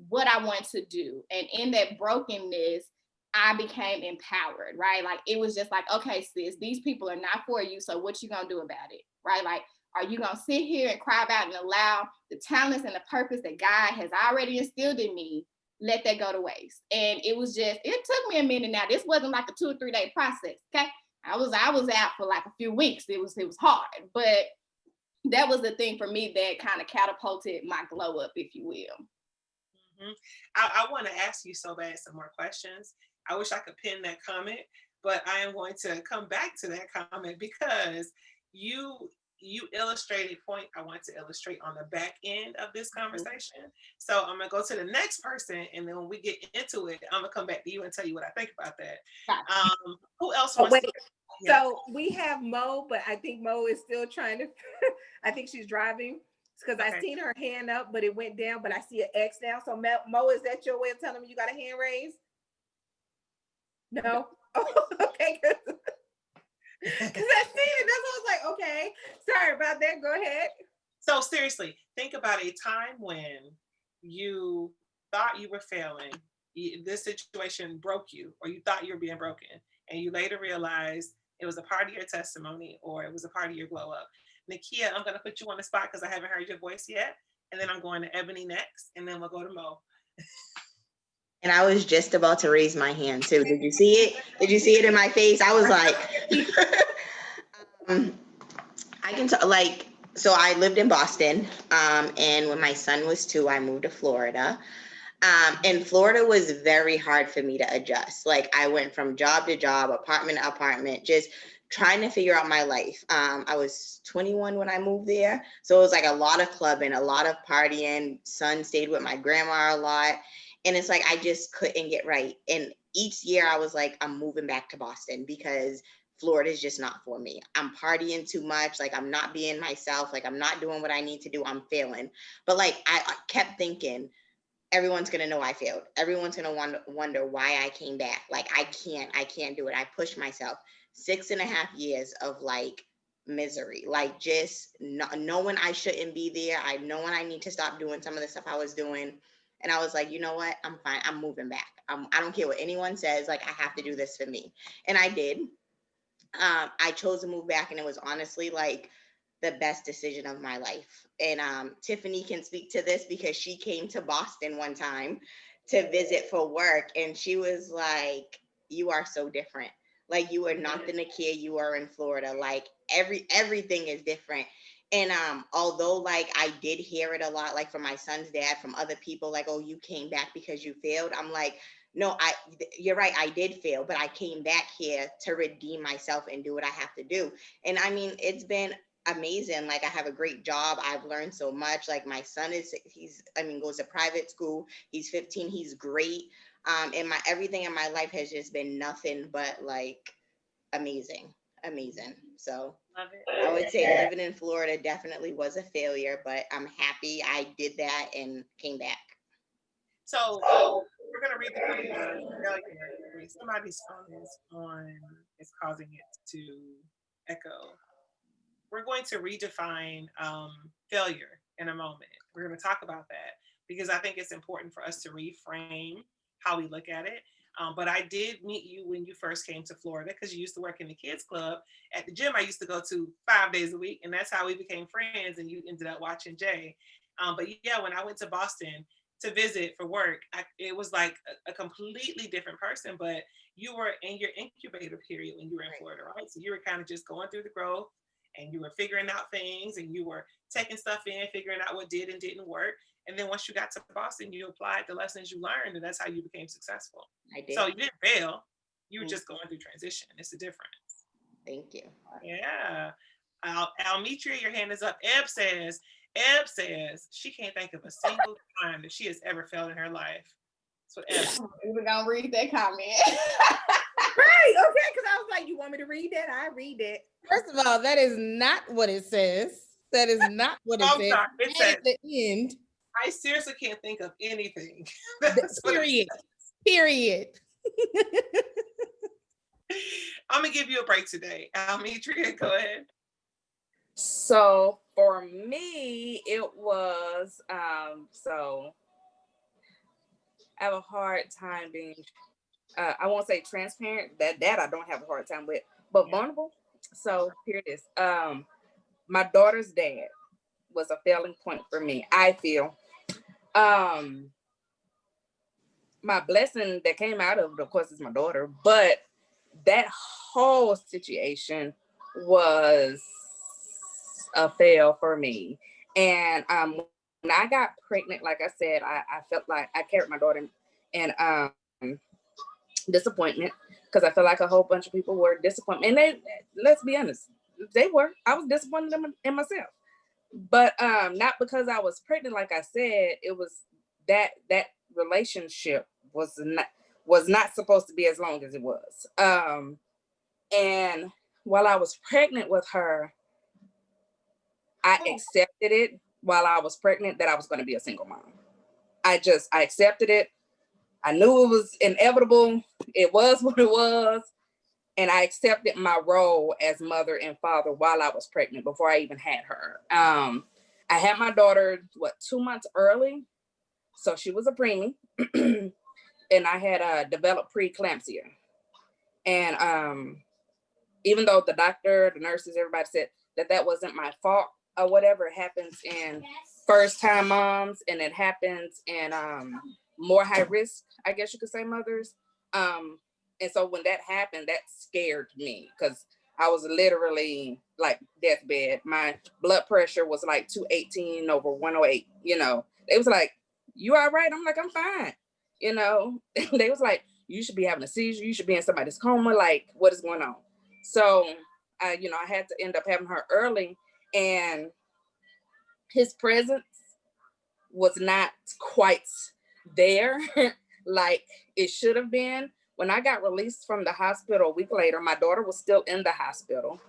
what I want to do. And in that brokenness, I became empowered, right? Like it was just like, okay, sis, these people are not for you. So what you gonna do about it, right? Like, are you gonna sit here and cry out and allow the talents and the purpose that God has already instilled in me, let that go to waste? And it took me a minute. Now, this wasn't like a 2 or 3 day process, okay? I was out for like a few weeks. It was hard, but that was the thing for me that kind of catapulted my glow up, if you will. Mm-hmm. I want to ask you so bad some more questions. I wish I could pin that comment, but I am going to come back to that comment because you illustrated a point I want to illustrate on the back end of this conversation. So I'm gonna go to the next person, and then when we get into it, I'm gonna come back to you and tell you what I think about that. Who else wants to? Yeah. So we have Mo, but I think Mo is still trying to. I think she's driving because I seen her hand up, but it went down. But I see an X now. So Mo, is that your way of telling me you got a hand raised? No. Oh, okay, good. Because I seen it. That's why I was like, okay. Sorry about that. Go ahead. So seriously, think about a time when you thought you were failing. This situation broke you, or you thought you were being broken, and you later realized it was a part of your testimony, or it was a part of your glow up. Nakia, I'm going to put you on the spot because I haven't heard your voice yet. And then I'm going to Ebony next, and then we'll go to Mo. And I was just about to raise my hand too. Did you see it? Did you see it in my face? I was like, I can tell, like, so I lived in Boston, and when my son was 2, I moved to Florida. And Florida was very hard for me to adjust. Like, I went from job to job, apartment to apartment, just trying to figure out my life. I was 21 when I moved there. So it was like a lot of clubbing, a lot of partying. Son stayed with my grandma a lot. And it's like, I just couldn't get right. And each year I was like, I'm moving back to Boston because Florida is just not for me. I'm partying too much. Like, I'm not being myself. Like, I'm not doing what I need to do. I'm failing. But like, I kept thinking, everyone's going to know I failed. Everyone's going to wonder why I came back. Like, I can't do it. I pushed myself. 6.5 years of like misery, like just knowing I shouldn't be there. I knowing I need to stop doing some of the stuff I was doing. And I was like, you know what? I'm fine. I'm moving back. I don't care what anyone says. Like, I have to do this for me. And I did. I chose to move back, and it was honestly like the best decision of my life. And Tiffany can speak to this because she came to Boston one time to visit for work, and she was like, you are so different. Like, you are nothing to care. You are in Florida. Like, everything is different. And although like I did hear it a lot, like from my son's dad, from other people, like, oh, you came back because you failed. I'm like, no, you're right. I did fail, but I came back here to redeem myself and do what I have to do. And I mean, it's been amazing. Like, I have a great job. I've learned so much. Like, my son goes to private school. He's 15. He's great. And everything in my life has just been nothing but like amazing. So Love it. I would say living in Florida definitely was a failure, but I'm happy I did that and came back. So we're gonna read the comment first. Failure. Wait, somebody's phone is causing it to echo. We're going to redefine failure in a moment. We're going to talk about that because I think it's important for us to reframe how we look at it. But I did meet you when you first came to Florida because you used to work in the kids club at the gym I used to go to 5 days a week. And that's how we became friends. And you ended up watching Jay. But yeah, when I went to Boston to visit for work, it was like a completely different person. But you were in your incubator period when you were in Florida, right? So you were kind of just going through the growth, and you were figuring out things, and you were taking stuff in, figuring out what did and didn't work. And then once you got to Boston, you applied the lessons you learned, and that's how you became successful. I did. So you didn't fail. You were just going through transition. It's a difference. Thank you. Yeah. Almitria, your hand is up. Eb says she can't think of a single time that she has ever failed in her life. So We're gonna read that comment. Right, okay, because I was like, you want me to read that? I read it. First of all, that is not what it says. That is not what it says. Sorry, it says, at the end. I seriously can't think of anything. Period. Period. I'm gonna give you a break today. Almitria, go ahead. So for me, it was so I have a hard time being I won't say transparent, that I don't have a hard time with, but vulnerable. So here it is. My daughter's dad was a failing point for me, I feel. My blessing that came out of it, of course, is my daughter, but that whole situation was a fail for me. And when I got pregnant, like I said, I felt like I carried my daughter in disappointment, because I feel like a whole bunch of people were disappointed. And they, let's be honest, they were. I was disappointed in myself. But not because I was pregnant, like I said, it was that relationship was not supposed to be as long as it was. And while I was pregnant with her, I accepted it while I was pregnant that I was going to be a single mom. I accepted it. I knew it was inevitable. It was what it was. And I accepted my role as mother and father while I was pregnant, before I even had her. I had my daughter, 2 months early. So she was a preemie. And I had developed preeclampsia. And even though the doctor, the nurses, everybody said that wasn't my fault or whatever, it happens in first-time moms, and it happens in more high risk, I guess you could say, mothers. And so when that happened, that scared me, because I was literally like deathbed. My blood pressure was like 218 over 108. You know, it was like, you all right? I'm like, I'm fine. You know, they was like, you should be having a seizure. You should be in somebody's coma. Like, what is going on? So, I had to end up having her early, and his presence was not quite there like it should have been. When I got released from the hospital a week later, my daughter was still in the hospital.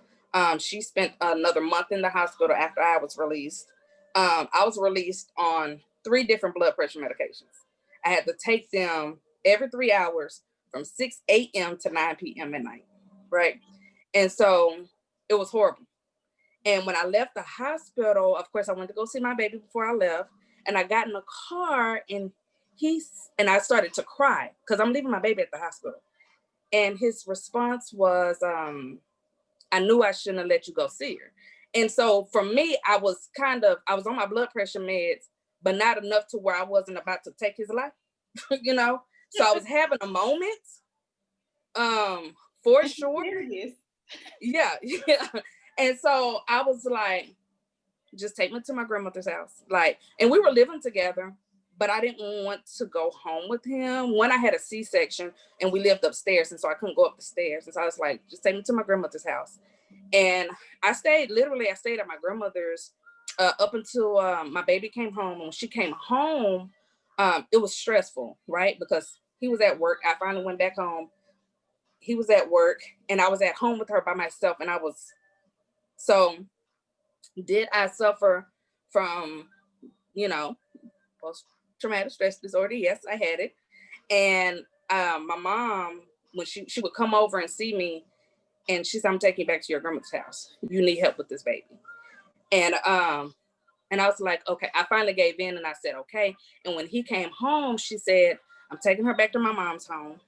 She spent another month in the hospital after I was released. I was released on 3 different blood pressure medications. I had to take them every 3 hours from 6 a.m. to 9 p.m. at night, right? And so it was horrible. And when I left the hospital, of course, I went to go see my baby before I left. And I got in the car, and I started to cry because I'm leaving my baby at the hospital. And his response was, I knew I shouldn't have let you go see her. And so for me, I was on my blood pressure meds, but not enough to where I wasn't about to take his life, you know? So I was having a moment, for sure. Yeah. And so I was like, just take me to my grandmother's house. Like, and we were living together, but I didn't want to go home with him. When I had a C-section and we lived upstairs, and so I couldn't go up the stairs. And so I was like, just take me to my grandmother's house. And I stayed at my grandmother's up until my baby came home. And when she came home, it was stressful, right? Because he was at work. I finally went back home. He was at work, and I was at home with her by myself. And so did I suffer from, post-traumatic stress disorder? Yes, I had it. And my mom, when she would come over and see me, and she said, I'm taking you back to your grandma's house. You need help with this baby. And I was like, okay. I finally gave in, and I said, okay. And when he came home, she said, I'm taking her back to my mom's home,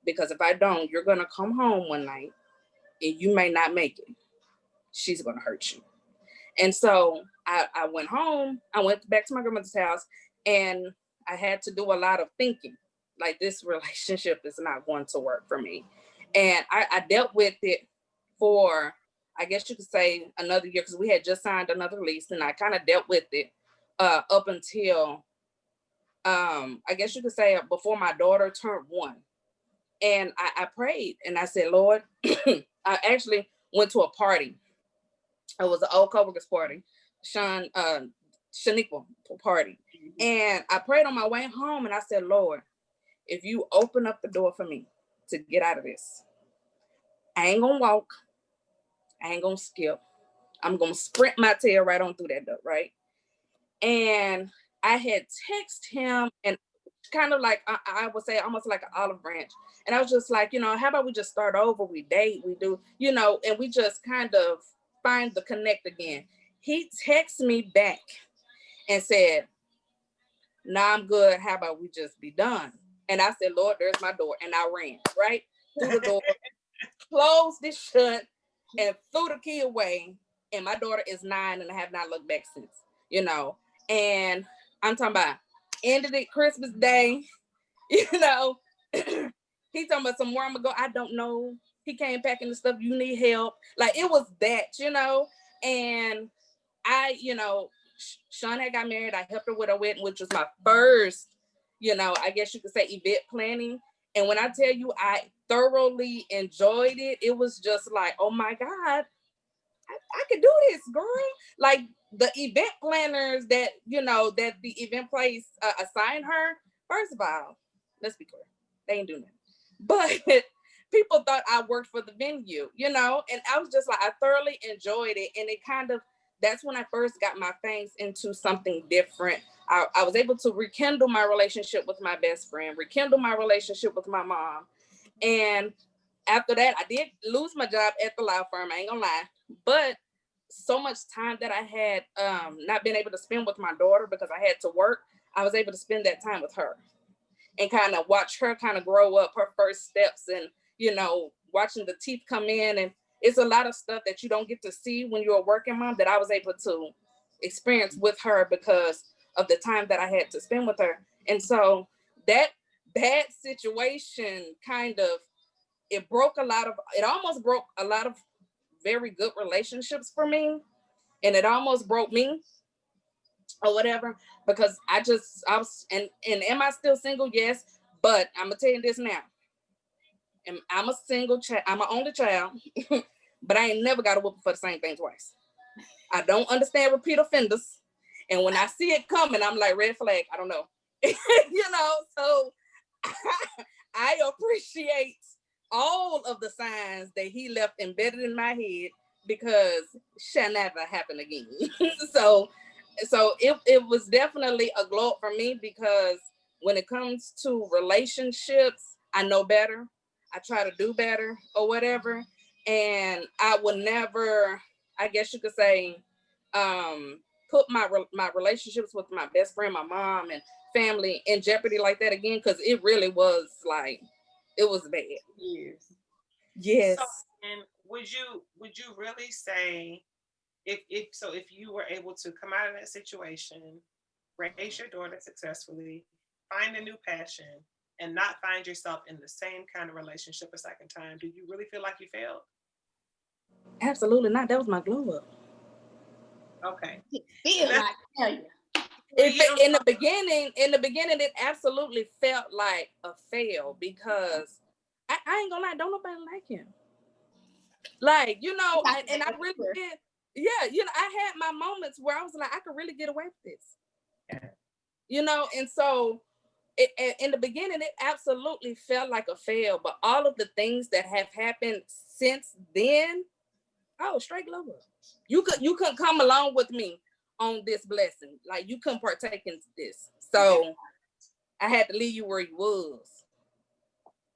because if I don't, you're going to come home one night and you may not make it. She's going to hurt you. And so I went home. I went back to my grandmother's house, and I had to do a lot of thinking. Like, this relationship is not going to work for me. And I dealt with it for, I guess you could say, another year, because we had just signed another lease, and I kind of dealt with it up until, I guess you could say, before my daughter turned 1. And I prayed, and I said, Lord, I actually went to a party. It was an old coworkers party, Shaniqua party. And I prayed on my way home, and I said, Lord, if you open up the door for me to get out of this, I ain't gonna walk, I ain't gonna skip, I'm gonna sprint my tail right on through that door, right? And I had texted him, and kind of like, I would say almost like an olive branch. And I was just like, how about we just start over? We date, we do, and we just kind of find the connect again. He texted me back and said, nah, I'm good. How about we just be done? And I said, Lord, there's my door. And I ran right through the door, closed it shut, and threw the key away. And my daughter is 9, and I have not looked back since, And I'm talking about ended it Christmas Day, He talking about some more I'm gonna go. I don't know. He came packing the stuff. You need help. Like, it was that, And I, Sean had got married. I helped her with a wedding, which was my first, I guess you could say, event planning. And when I tell you I thoroughly enjoyed it, it was just like, oh my God, I could do this, girl. Like, the event planners that, that the event place assigned her, first of all, let's be clear, they ain't doing nothing. But people thought I worked for the venue, and I was just like, I thoroughly enjoyed it. And it kind of, that's when I first got my fangs into something different. I was able to rekindle my relationship with my best friend, rekindle my relationship with my mom. And after that, I did lose my job at the law firm, I ain't gonna lie. But so much time that I had not been able to spend with my daughter because I had to work, I was able to spend that time with her and kind of watch her kind of grow up, her first steps, and, watching the teeth come in. And it's a lot of stuff that you don't get to see when you're a working mom that I was able to experience with her because of the time that I had to spend with her. And so that bad situation kind of, it almost broke a lot of very good relationships for me, and it almost broke me or whatever, because I was, and am I still single? Yes, but I'm gonna tell you this now. And I'm a single child, I'm an only child, but I ain't never got a whooping for the same thing twice. I don't understand repeat offenders. And when I see it coming, I'm like, red flag, I don't know. So I appreciate all of the signs that he left embedded in my head, because shall never happen again. so it was definitely a glow up for me, because when it comes to relationships, I know better. I try to do better or whatever. And I would never, I guess you could say, put my relationships with my best friend, my mom, and family in jeopardy like that again, because it really was like, it was bad. Yes. So, and would you really say, if you were able to come out of that situation, raise your daughter successfully, find a new passion, and not find yourself in the same kind of relationship a second time, do you really feel like you failed? Absolutely not. That was my glow up. Okay. Feel like failure. In the beginning, it absolutely felt like a fail, because I ain't gonna lie, don't nobody like him. Like, and I really did. Yeah, I had my moments where I was like, I could really get away with this. Yeah. And so in the beginning, it absolutely felt like a fail, but all of the things that have happened since then, straight glow up. You couldn't come along with me on this blessing. Like, you couldn't partake in this. So I had to leave you where you was.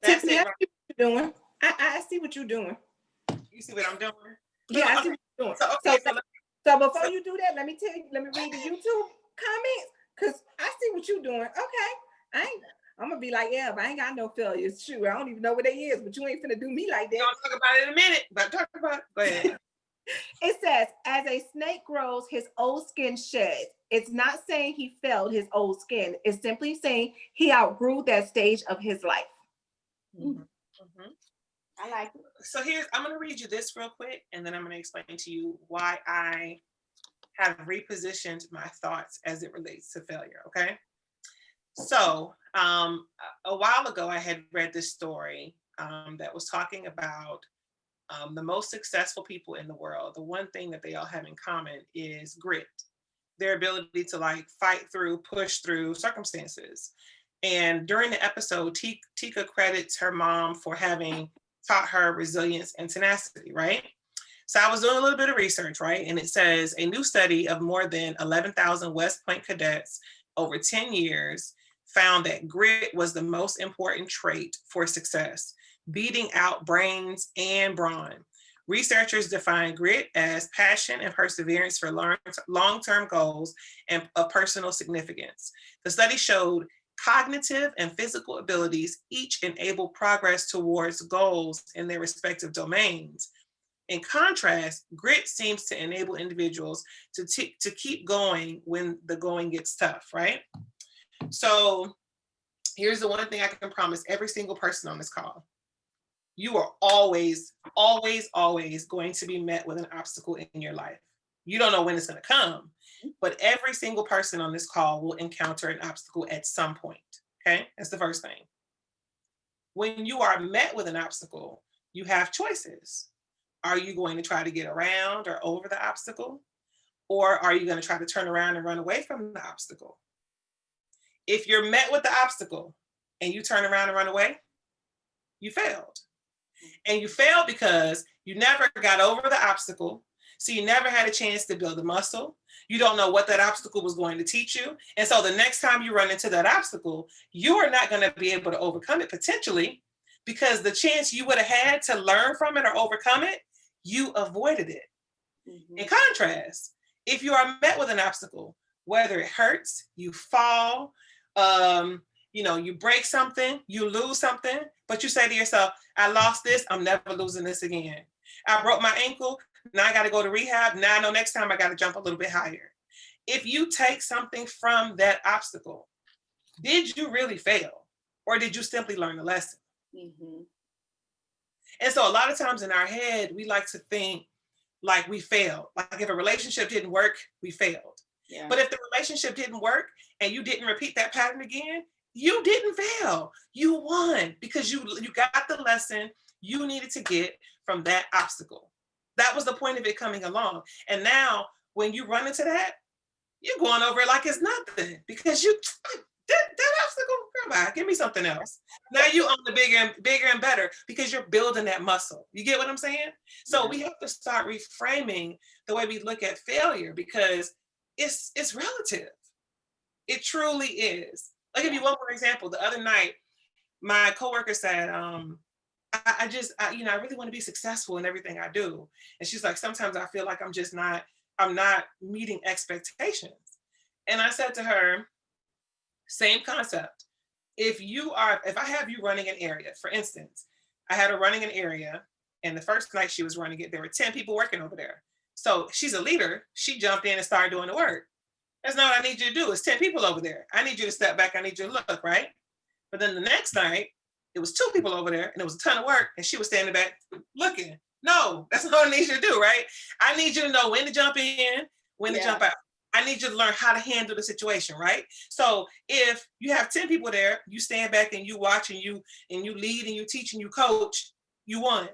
Tiffany, I see what you're doing. I see what you're doing. You see what I'm doing? Yeah, I see what you're doing. So before you do that, let me read the YouTube comments, because I see what you're doing. Okay. I'm gonna be like, yeah, but I ain't got no failures. Shoot, I don't even know what they is, but you ain't finna do me like that. I'll talk about it in a minute, but talk about it. Go ahead. It says, as a snake grows, his old skin sheds. It's not saying he failed his old skin. It's simply saying he outgrew that stage of his life. Mm-hmm. Mm-hmm. I like it. So I'm going to read you this real quick, and then I'm going to explain to you why I have repositioned my thoughts as it relates to failure, okay? So a while ago, I had read this story that was talking about the most successful people in the world. The one thing that they all have in common is grit, their ability to like fight through, push through circumstances. And during the episode, Tika credits her mom for having taught her resilience and tenacity, right? So I was doing a little bit of research, right? And it says a new study of more than 11,000 West Point cadets over 10 years found that grit was the most important trait for success, beating out brains and brawn. Researchers define grit as passion and perseverance for long-term goals and of personal significance. The study showed cognitive and physical abilities each enable progress towards goals in their respective domains. In contrast, grit seems to enable individuals to keep going when the going gets tough, right? So here's the one thing I can promise every single person on this call. You are always, always, always going to be met with an obstacle in your life. You don't know when it's going to come, but every single person on this call will encounter an obstacle at some point, okay? That's the first thing. When you are met with an obstacle, you have choices. Are you going to try to get around or over the obstacle? Or are you going to try to turn around and run away from the obstacle? If you're met with the obstacle and you turn around and run away, you failed. And you failed because you never got over the obstacle. So you never had a chance to build the muscle. You don't know what that obstacle was going to teach you. And so the next time you run into that obstacle, you are not going to be able to overcome it potentially, because the chance you would have had to learn from it or overcome it, you avoided it. Mm-hmm. In contrast, if you are met with an obstacle, whether it hurts, you fall, you break something, you lose something, but you say to yourself, I lost this, I'm never losing this again. I broke my ankle, now I got to go to rehab. Now I know next time I got to jump a little bit higher. If you take something from that obstacle, did you really fail? Or did you simply learn a lesson? Mm-hmm. And so a lot of times in our head, we like to think like we failed. Like if a relationship didn't work, we failed. Yeah. But if the relationship didn't work and you didn't repeat that pattern again, you didn't fail. You won because you got the lesson you needed to get from that obstacle. That was the point of it coming along. And now when you run into that, you're going over it like it's nothing because you that obstacle, girl, bye, give me something else. Now you own the bigger and better because you're building that muscle. You get what I'm saying? So we have to start reframing the way we look at failure because it's relative. It truly is. I'll give you one more example. The other night, my coworker said, I really want to be successful in everything I do. And she's like, sometimes I feel like I'm not meeting expectations. And I said to her, same concept. If I have you running an area, for instance, I had her running an area, and the first night she was running it, there were 10 people working over there. So she's a leader. She jumped in and started doing the work. That's not what I need you to do. It's 10 people over there. I need you to step back. I need you to look, right? But then the next night, it was 2 people over there, and it was a ton of work, and she was standing back looking. No, that's not what I need you to do, right? I need you to know when to jump in, when to jump out. I need you to learn how to handle the situation, right? So if you have 10 people there, you stand back and you watch and you lead and you teach and you coach, you won.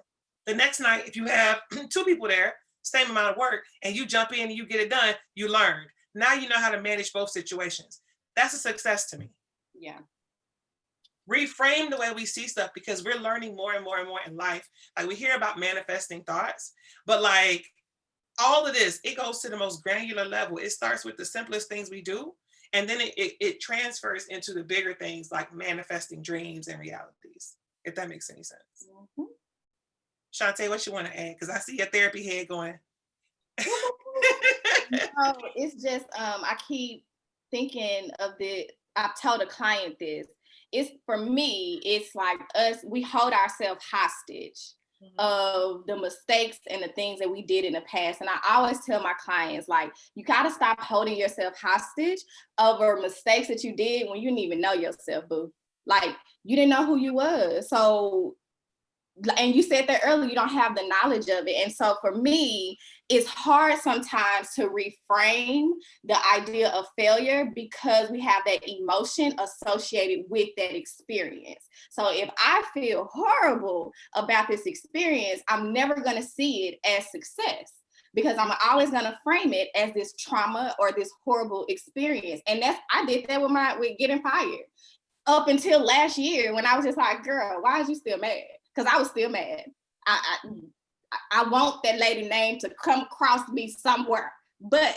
The next night, if you have 2 people there, same amount of work, and you jump in and you get it done, you learned. Now you know how to manage both situations. That's a success to me. Yeah. Reframe the way we see stuff because we're learning more and more and more in life. Like we hear about manifesting thoughts, but like all of this, it goes to the most granular level. It starts with the simplest things we do, and then it transfers into the bigger things like manifesting dreams and realities, if that makes any sense. Mm-hmm. Chante, what you want to add? Because I see your therapy head going. No, it's just, I keep thinking of I've told a client this. It's for me, it's like we hold ourselves hostage of the mistakes and the things that we did in the past. And I always tell my clients, like, you got to stop holding yourself hostage over mistakes that you did when you didn't even know yourself, boo. Like, you didn't know who you was. So, and you said that earlier, you don't have the knowledge of it. And so for me, it's hard sometimes to reframe the idea of failure because we have that emotion associated with that experience. So if I feel horrible about this experience, I'm never going to see it as success because I'm always going to frame it as this trauma or this horrible experience. And I did that with getting fired up until last year when I was just like, girl, why is you still mad? Because I was still mad. I want that lady name to come across me somewhere. But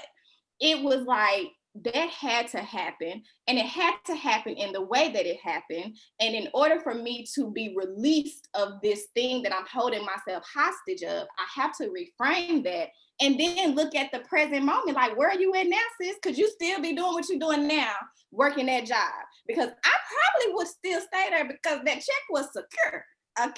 it was like, that had to happen. And it had to happen in the way that it happened. And in order for me to be released of this thing that I'm holding myself hostage of, I have to reframe that and then look at the present moment. Like, where are you at now, sis? Could you still be doing what you're doing now, working that job? Because I probably would still stay there because that check was secure. Okay.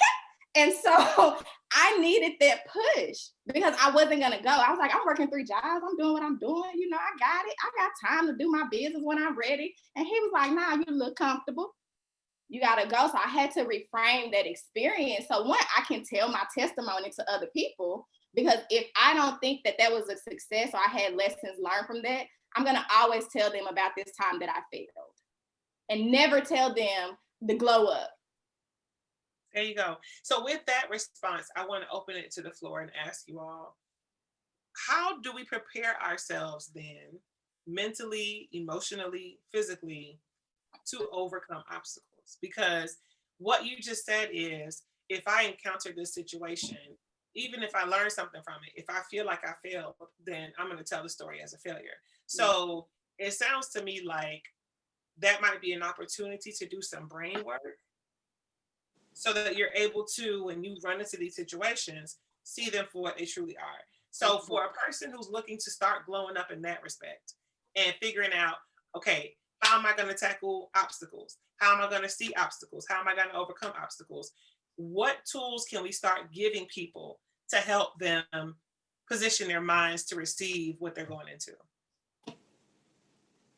And so I needed that push because I wasn't going to go. I was like, I'm working 3 jobs. I'm doing what I'm doing. You know, I got it. I got time to do my business when I'm ready. And he was like, nah, you look comfortable. You got to go. So I had to reframe that experience. So one, I can tell my testimony to other people because if I don't think that was a success or I had lessons learned from that, I'm going to always tell them about this time that I failed and never tell them the glow up. There you go. So with that response, I want to open it to the floor and ask you all, how do we prepare ourselves then, mentally, emotionally, physically, to overcome obstacles? Because what you just said is, if I encounter this situation, even if I learn something from it, if I feel like I failed, then I'm going to tell the story as a failure. So it sounds to me like that might be an opportunity to do some brain work, so that you're able to, when you run into these situations, see them for what they truly are. So for a person who's looking to start glowing up in that respect and figuring out, okay, how am I going to tackle obstacles? How am I going to see obstacles? How am I going to overcome obstacles? What tools can we start giving people to help them position their minds to receive what they're going into?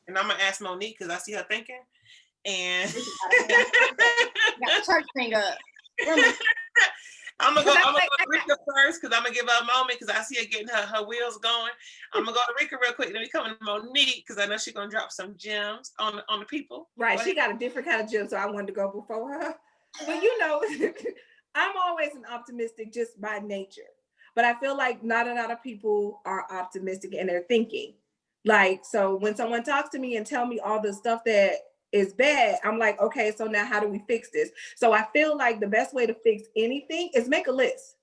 And I'm going to ask Monique because I see her thinking. And got church thing up. I'm gonna go like, to Rika first because I'm gonna give her a moment because I see her getting her wheels going. I'm gonna go to Rika real quick, then we come to Monique because I know she's gonna drop some gems on the people. Right, she got a different kind of gym, so I wanted to go before her. But I'm always an optimistic just by nature. But I feel like not a lot of people are optimistic in their thinking. Like, so when someone talks to me and tell me all the stuff that is bad, I'm like, okay, so now how do we fix this? So I feel like the best way to fix anything is make a list.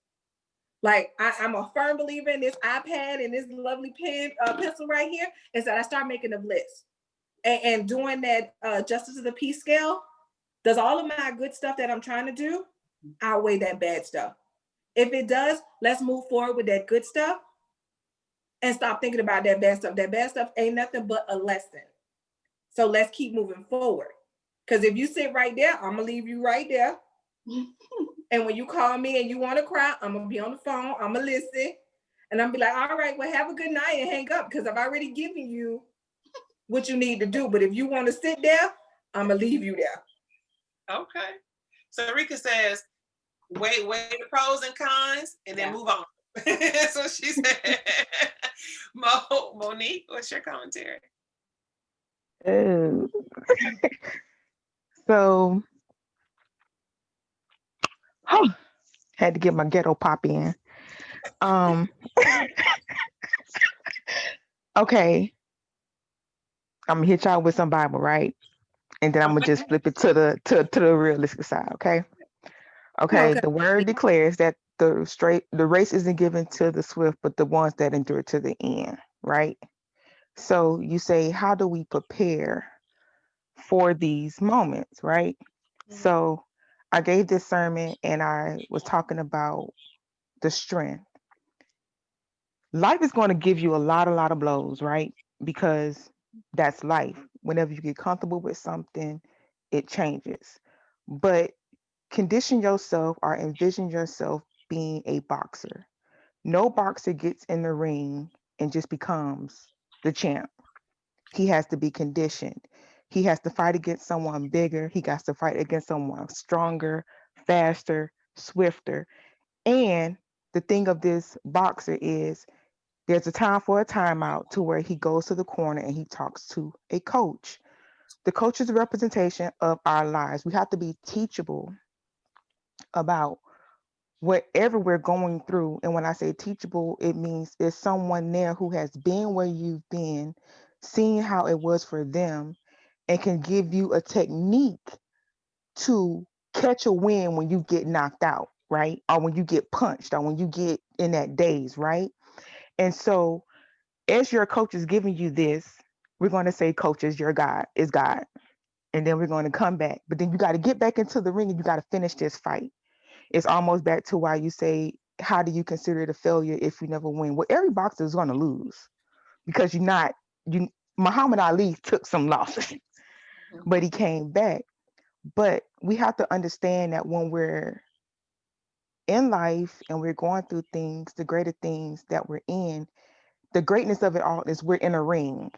Like I'm a firm believer in this iPad and this lovely pencil right here. And so I start making a list and doing that justice of the peace scale. Does all of my good stuff that I'm trying to do outweigh that bad stuff? If it does, let's move forward with that good stuff and stop thinking about that bad stuff. That bad stuff ain't nothing but a lesson. So let's keep moving forward. Because if you sit right there, I'm gonna leave you right there. And when you call me and you want to cry, I'm gonna be on the phone. I'm gonna listen, and I'm be like, all right, well, have a good night and hang up because I've already given you what you need to do. But if you want to sit there, I'm gonna leave you there. Okay. So Rika says, weigh the pros and cons, and then move on. That's what she said. Monique, what's your commentary? So, had to get my ghetto pop in. Okay, I'm gonna hit y'all with some Bible, right? And then I'm gonna just flip it to the realistic side. Okay. The word declares that the race isn't given to the swift, but the ones that endure to the end, right? So you say, how do we prepare for these moments, right? So I gave this sermon and I was talking about the strength. Life is going to give you a lot of blows, right? Because that's life. Whenever you get comfortable with something, it changes. But condition yourself or envision yourself being a boxer. No boxer gets in the ring and just becomes the champ. He has to be conditioned. He has to fight against someone bigger. He got to fight against someone stronger, faster, swifter. And the thing of this boxer is there's a time for a timeout to where he goes to the corner and he talks to a coach. The coach is a representation of our lives. We have to be teachable about whatever we're going through. And when I say teachable, it means there's someone there who has been where you've been, seen how it was for them, and can give you a technique to catch a win when you get knocked out, right? Or when you get punched, or when you get in that daze, right? And so as your coach is giving you this, we're going to say, coach is your God, is God. And then we're going to come back. But then you got to get back into the ring and you got to finish this fight. It's almost back to why you say, how do you consider it a failure if you never win? Well, every boxer is going to lose because Muhammad Ali took some losses, but he came back. But we have to understand that when we're in life and we're going through things, the greater things that we're in, the greatness of it all is we're in a ring.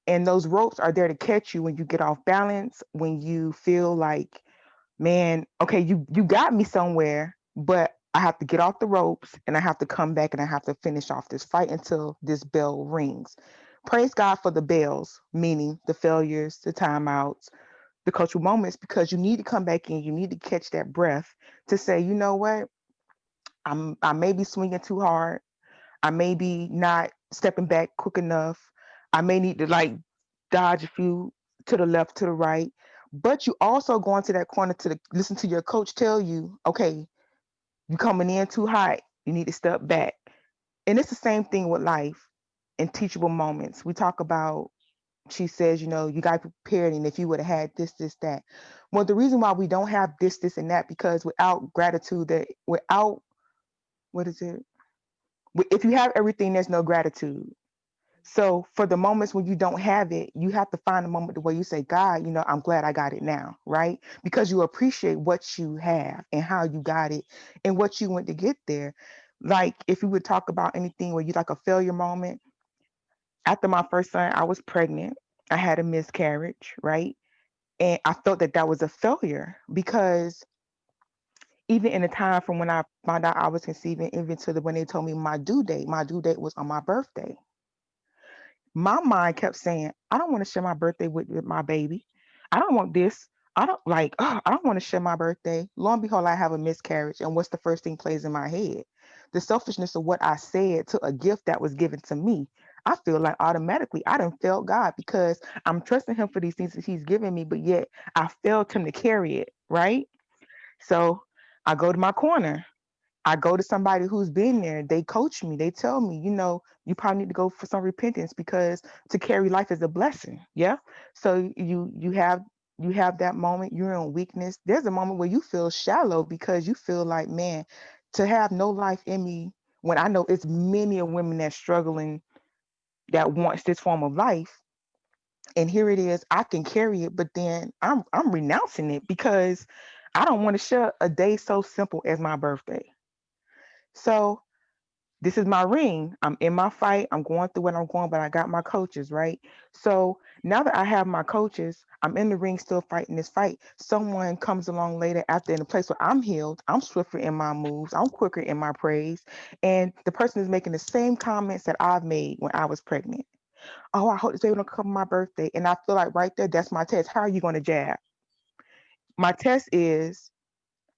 And those ropes are there to catch you when you get off balance, when you feel like, man, okay, you got me somewhere, but I have to get off the ropes and I have to come back and I have to finish off this fight until this bell rings. Praise God for the bells, meaning the failures, the timeouts, the cultural moments, because you need to come back in, you need to catch that breath to say, you know what, I may be swinging too hard. I may be not stepping back quick enough. I may need to dodge a few to the left, to the right. But you also go into that corner to listen to your coach tell you, okay, you coming in too hot. You need to step back. And it's the same thing with life and teachable moments. We talk about, she says, you got to be prepared. And if you would have had this, that. Well, the reason why we don't have this, and that, because without gratitude, what is it? If you have everything, there's no gratitude. So for the moments when you don't have it, you have to find a moment where you say, God, I'm glad I got it now, right? Because you appreciate what you have and how you got it and what you went to get there. Like if you would talk about anything where you like a failure moment, after my first son, I was pregnant. I had a miscarriage, right? And I felt that was a failure because even in the time from when I found out I was conceiving, even to when they told me my due date was on my birthday. My mind kept saying, I don't want to share my birthday with my baby. I don't want this. I don't like, oh, I don't want to share my birthday. Lo and behold, I have a miscarriage. And what's the first thing plays in my head? The selfishness of what I said to a gift that was given to me. I feel like automatically I done failed God because I'm trusting him for these things that he's given me, but yet I failed him to carry it, right? So I go to my corner. I go to somebody who's been there. They coach me. They tell me, you probably need to go for some repentance because to carry life is a blessing. Yeah. So you have that moment, you're in weakness. There's a moment where you feel shallow because you feel like, man, to have no life in me when I know it's many of women that's struggling that wants this form of life. And here it is, I can carry it, but then I'm renouncing it because I don't want to share a day so simple as my birthday. So this is my ring. I'm in my fight. I'm going through what I'm going, but I got my coaches, right? So now that I have my coaches, I'm in the ring still fighting this fight. Someone comes along later after in a place where I'm healed. I'm swifter in my moves. I'm quicker in my praise. And the person is making the same comments that I've made when I was pregnant. Oh, I hope this baby don't come on my birthday. And I feel like right there, that's my test. How are you going to jab? My test is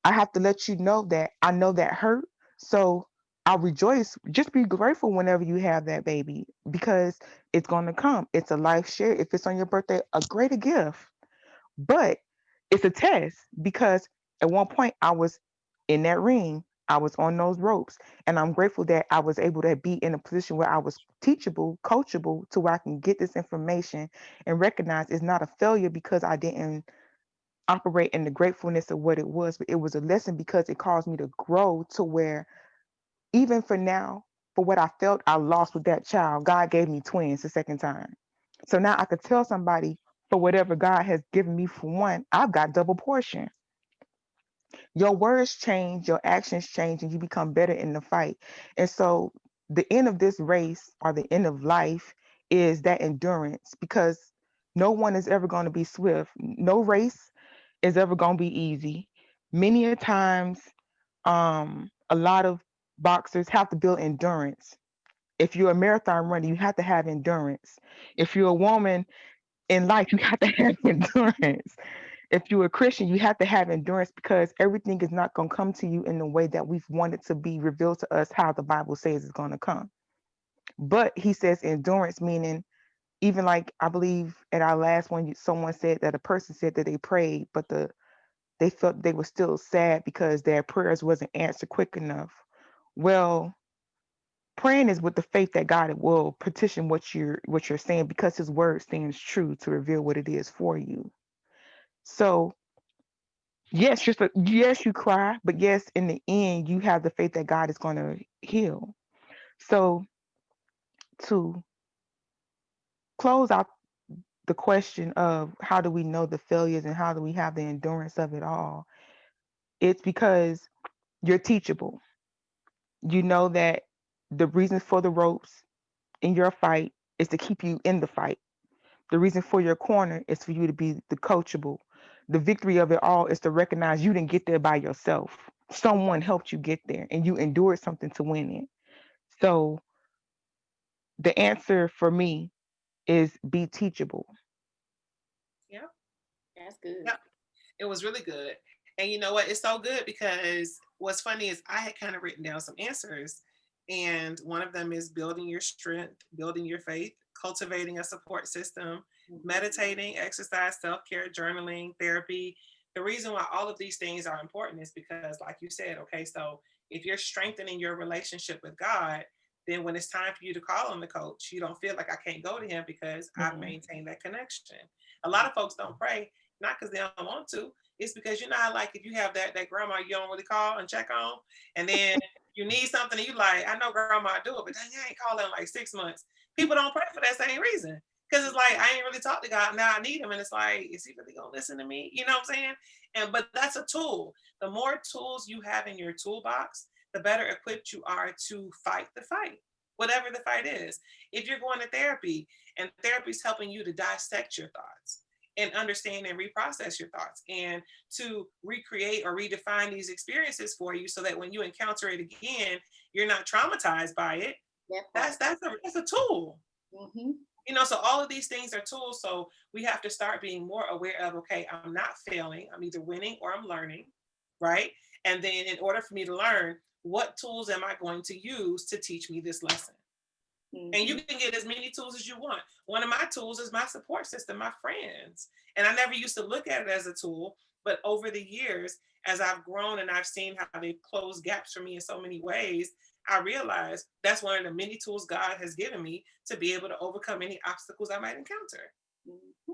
I have to let you know that I know that hurt. So I'll rejoice. Just be grateful whenever you have that baby because it's going to come. It's a life share. If it's on your birthday, a greater gift. But it's a test because at one point I was in that ring. I was on those ropes. And I'm grateful that I was able to be in a position where I was teachable, coachable, to where I can get this information and recognize it's not a failure because I didn't operate in the gratefulness of what it was, but it was a lesson because it caused me to grow to where even for now, for what I felt I lost with that child, God gave me twins the second time. So now I could tell somebody for whatever God has given me for one, I've got double portion. Your words change, your actions change, and you become better in the fight. And so the end of this race or the end of life is that endurance because no one is ever going to be swift. No race is ever going to be easy. Many a times, a lot of boxers have to build endurance. If you're a marathon runner, you have to have endurance. If you're a woman in life, you have to have endurance. If you're a Christian, you have to have endurance because everything is not going to come to you in the way that we've wanted to be revealed to us how the Bible says it's going to come. But he says endurance, meaning even like I believe at our last one, someone said that a person said that they prayed, but they felt they were still sad because their prayers wasn't answered quick enough. Well, praying is with the faith that God will petition what you're saying because his word stands true to reveal what it is for you. So yes, yes, you cry, but yes, in the end, you have the faith that God is going to heal. So to close out the question of how do we know the failures and how do we have the endurance of it all, it's because you're teachable. You know that the reason for the ropes in your fight is to keep you in the fight. The reason for your corner is for you to be the coachable. The victory of it all is to recognize you didn't get there by yourself. Someone helped you get there and you endured something to win it. So the answer for me is be teachable. Yeah. That's good. Yeah. It was really good. And you know what? It's so good because what's funny is I had kind of written down some answers. And one of them is building your strength, building your faith, cultivating a support system, meditating, exercise, self care, journaling, therapy. The reason why all of these things are important is because, like you said, okay, so if you're strengthening your relationship with God, then when it's time for you to call on the coach, you don't feel like I can't go to him because I've maintained that connection. A lot of folks don't pray, not because they don't want to. It's because you know how, like, if you have that grandma you don't really call and check on, and then you need something and you like, I know grandma do it, but dang, I ain't called in like 6 months. People don't pray for that same reason. Because it's like, I ain't really talked to God. Now I need him. And it's like, is he really going to listen to me? You know what I'm saying? But that's a tool. The more tools you have in your toolbox, the better equipped you are to fight the fight, whatever the fight is. If you're going to therapy and therapy is helping you to dissect your thoughts, and understand and reprocess your thoughts, and to recreate or redefine these experiences for you so that when you encounter it again, you're not traumatized by it. That's a tool. Mm-hmm. You know, so all of these things are tools. So we have to start being more aware of, okay, I'm not failing. I'm either winning or I'm learning, right? And then in order for me to learn, what tools am I going to use to teach me this lesson? Mm-hmm. And you can get as many tools as you want. One of my tools is my support system, my friends. And I never used to look at it as a tool, but over the years, as I've grown and I've seen how they've closed gaps for me in so many ways, I realized that's one of the many tools God has given me to be able to overcome any obstacles I might encounter. Mm-hmm.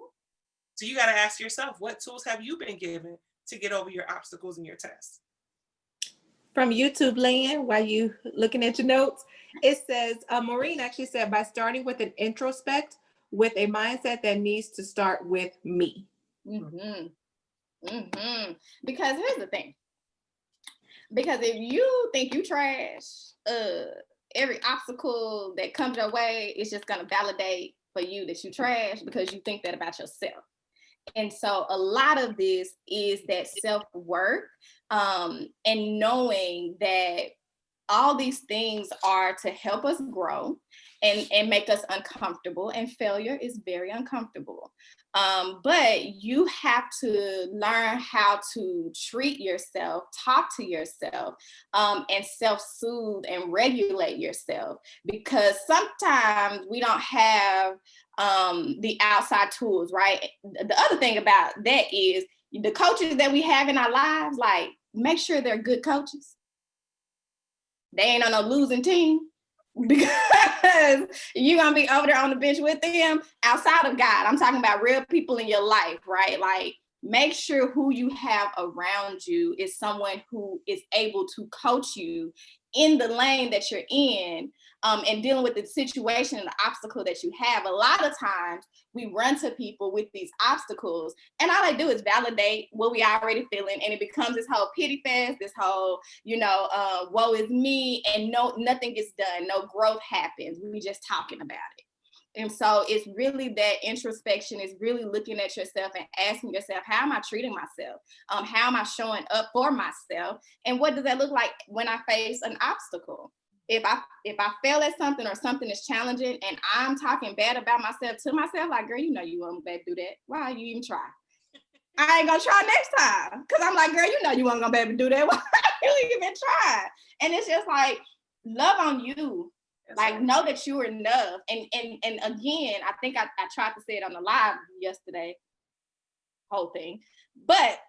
So you got to ask yourself, what tools have you been given to get over your obstacles and your tests? From YouTube land, while you looking at your notes, it says, Maureen actually said, by starting with an introspect with a mindset that needs to start with me. Mm-hmm. Mm-hmm. Because here's the thing. Because if you think you trash, every obstacle that comes your way is just gonna validate for you that you trash because you think that about yourself. And so a lot of this is that self-work, and knowing that all these things are to help us grow and make us uncomfortable, and failure is very uncomfortable. But you have to learn how to treat yourself, talk to yourself, and self-soothe and regulate yourself, because sometimes we don't have the outside tools, right? The other thing about that is the coaches that we have in our lives, like, make sure they're good coaches. They ain't on a losing team, because you're going to be over there on the bench with them outside of God. I'm talking about real people in your life, right? Like, make sure who you have around you is someone who is able to coach you in the lane that you're in, and dealing with the situation and the obstacle that you have. A lot of times we run to people with these obstacles, and all they do is validate what we already feeling, and it becomes this whole pity fest, this whole, woe is me, and nothing gets done, no growth happens. We just talking about it. And so it's really that introspection, is really looking at yourself and asking yourself, how am I treating myself? How am I showing up for myself? And what does that look like when I face an obstacle? If I fail at something, or something is challenging, and I'm talking bad about myself to myself, like, girl, you know you won't be able to do that. Why you even try? I ain't gonna try next time. Cause I'm like, girl, you know you weren't gonna be able to do that. Why you even try? And it's just like, love on you. Like, know that you are enough. And again, I think I tried to say it on the live yesterday, whole thing, but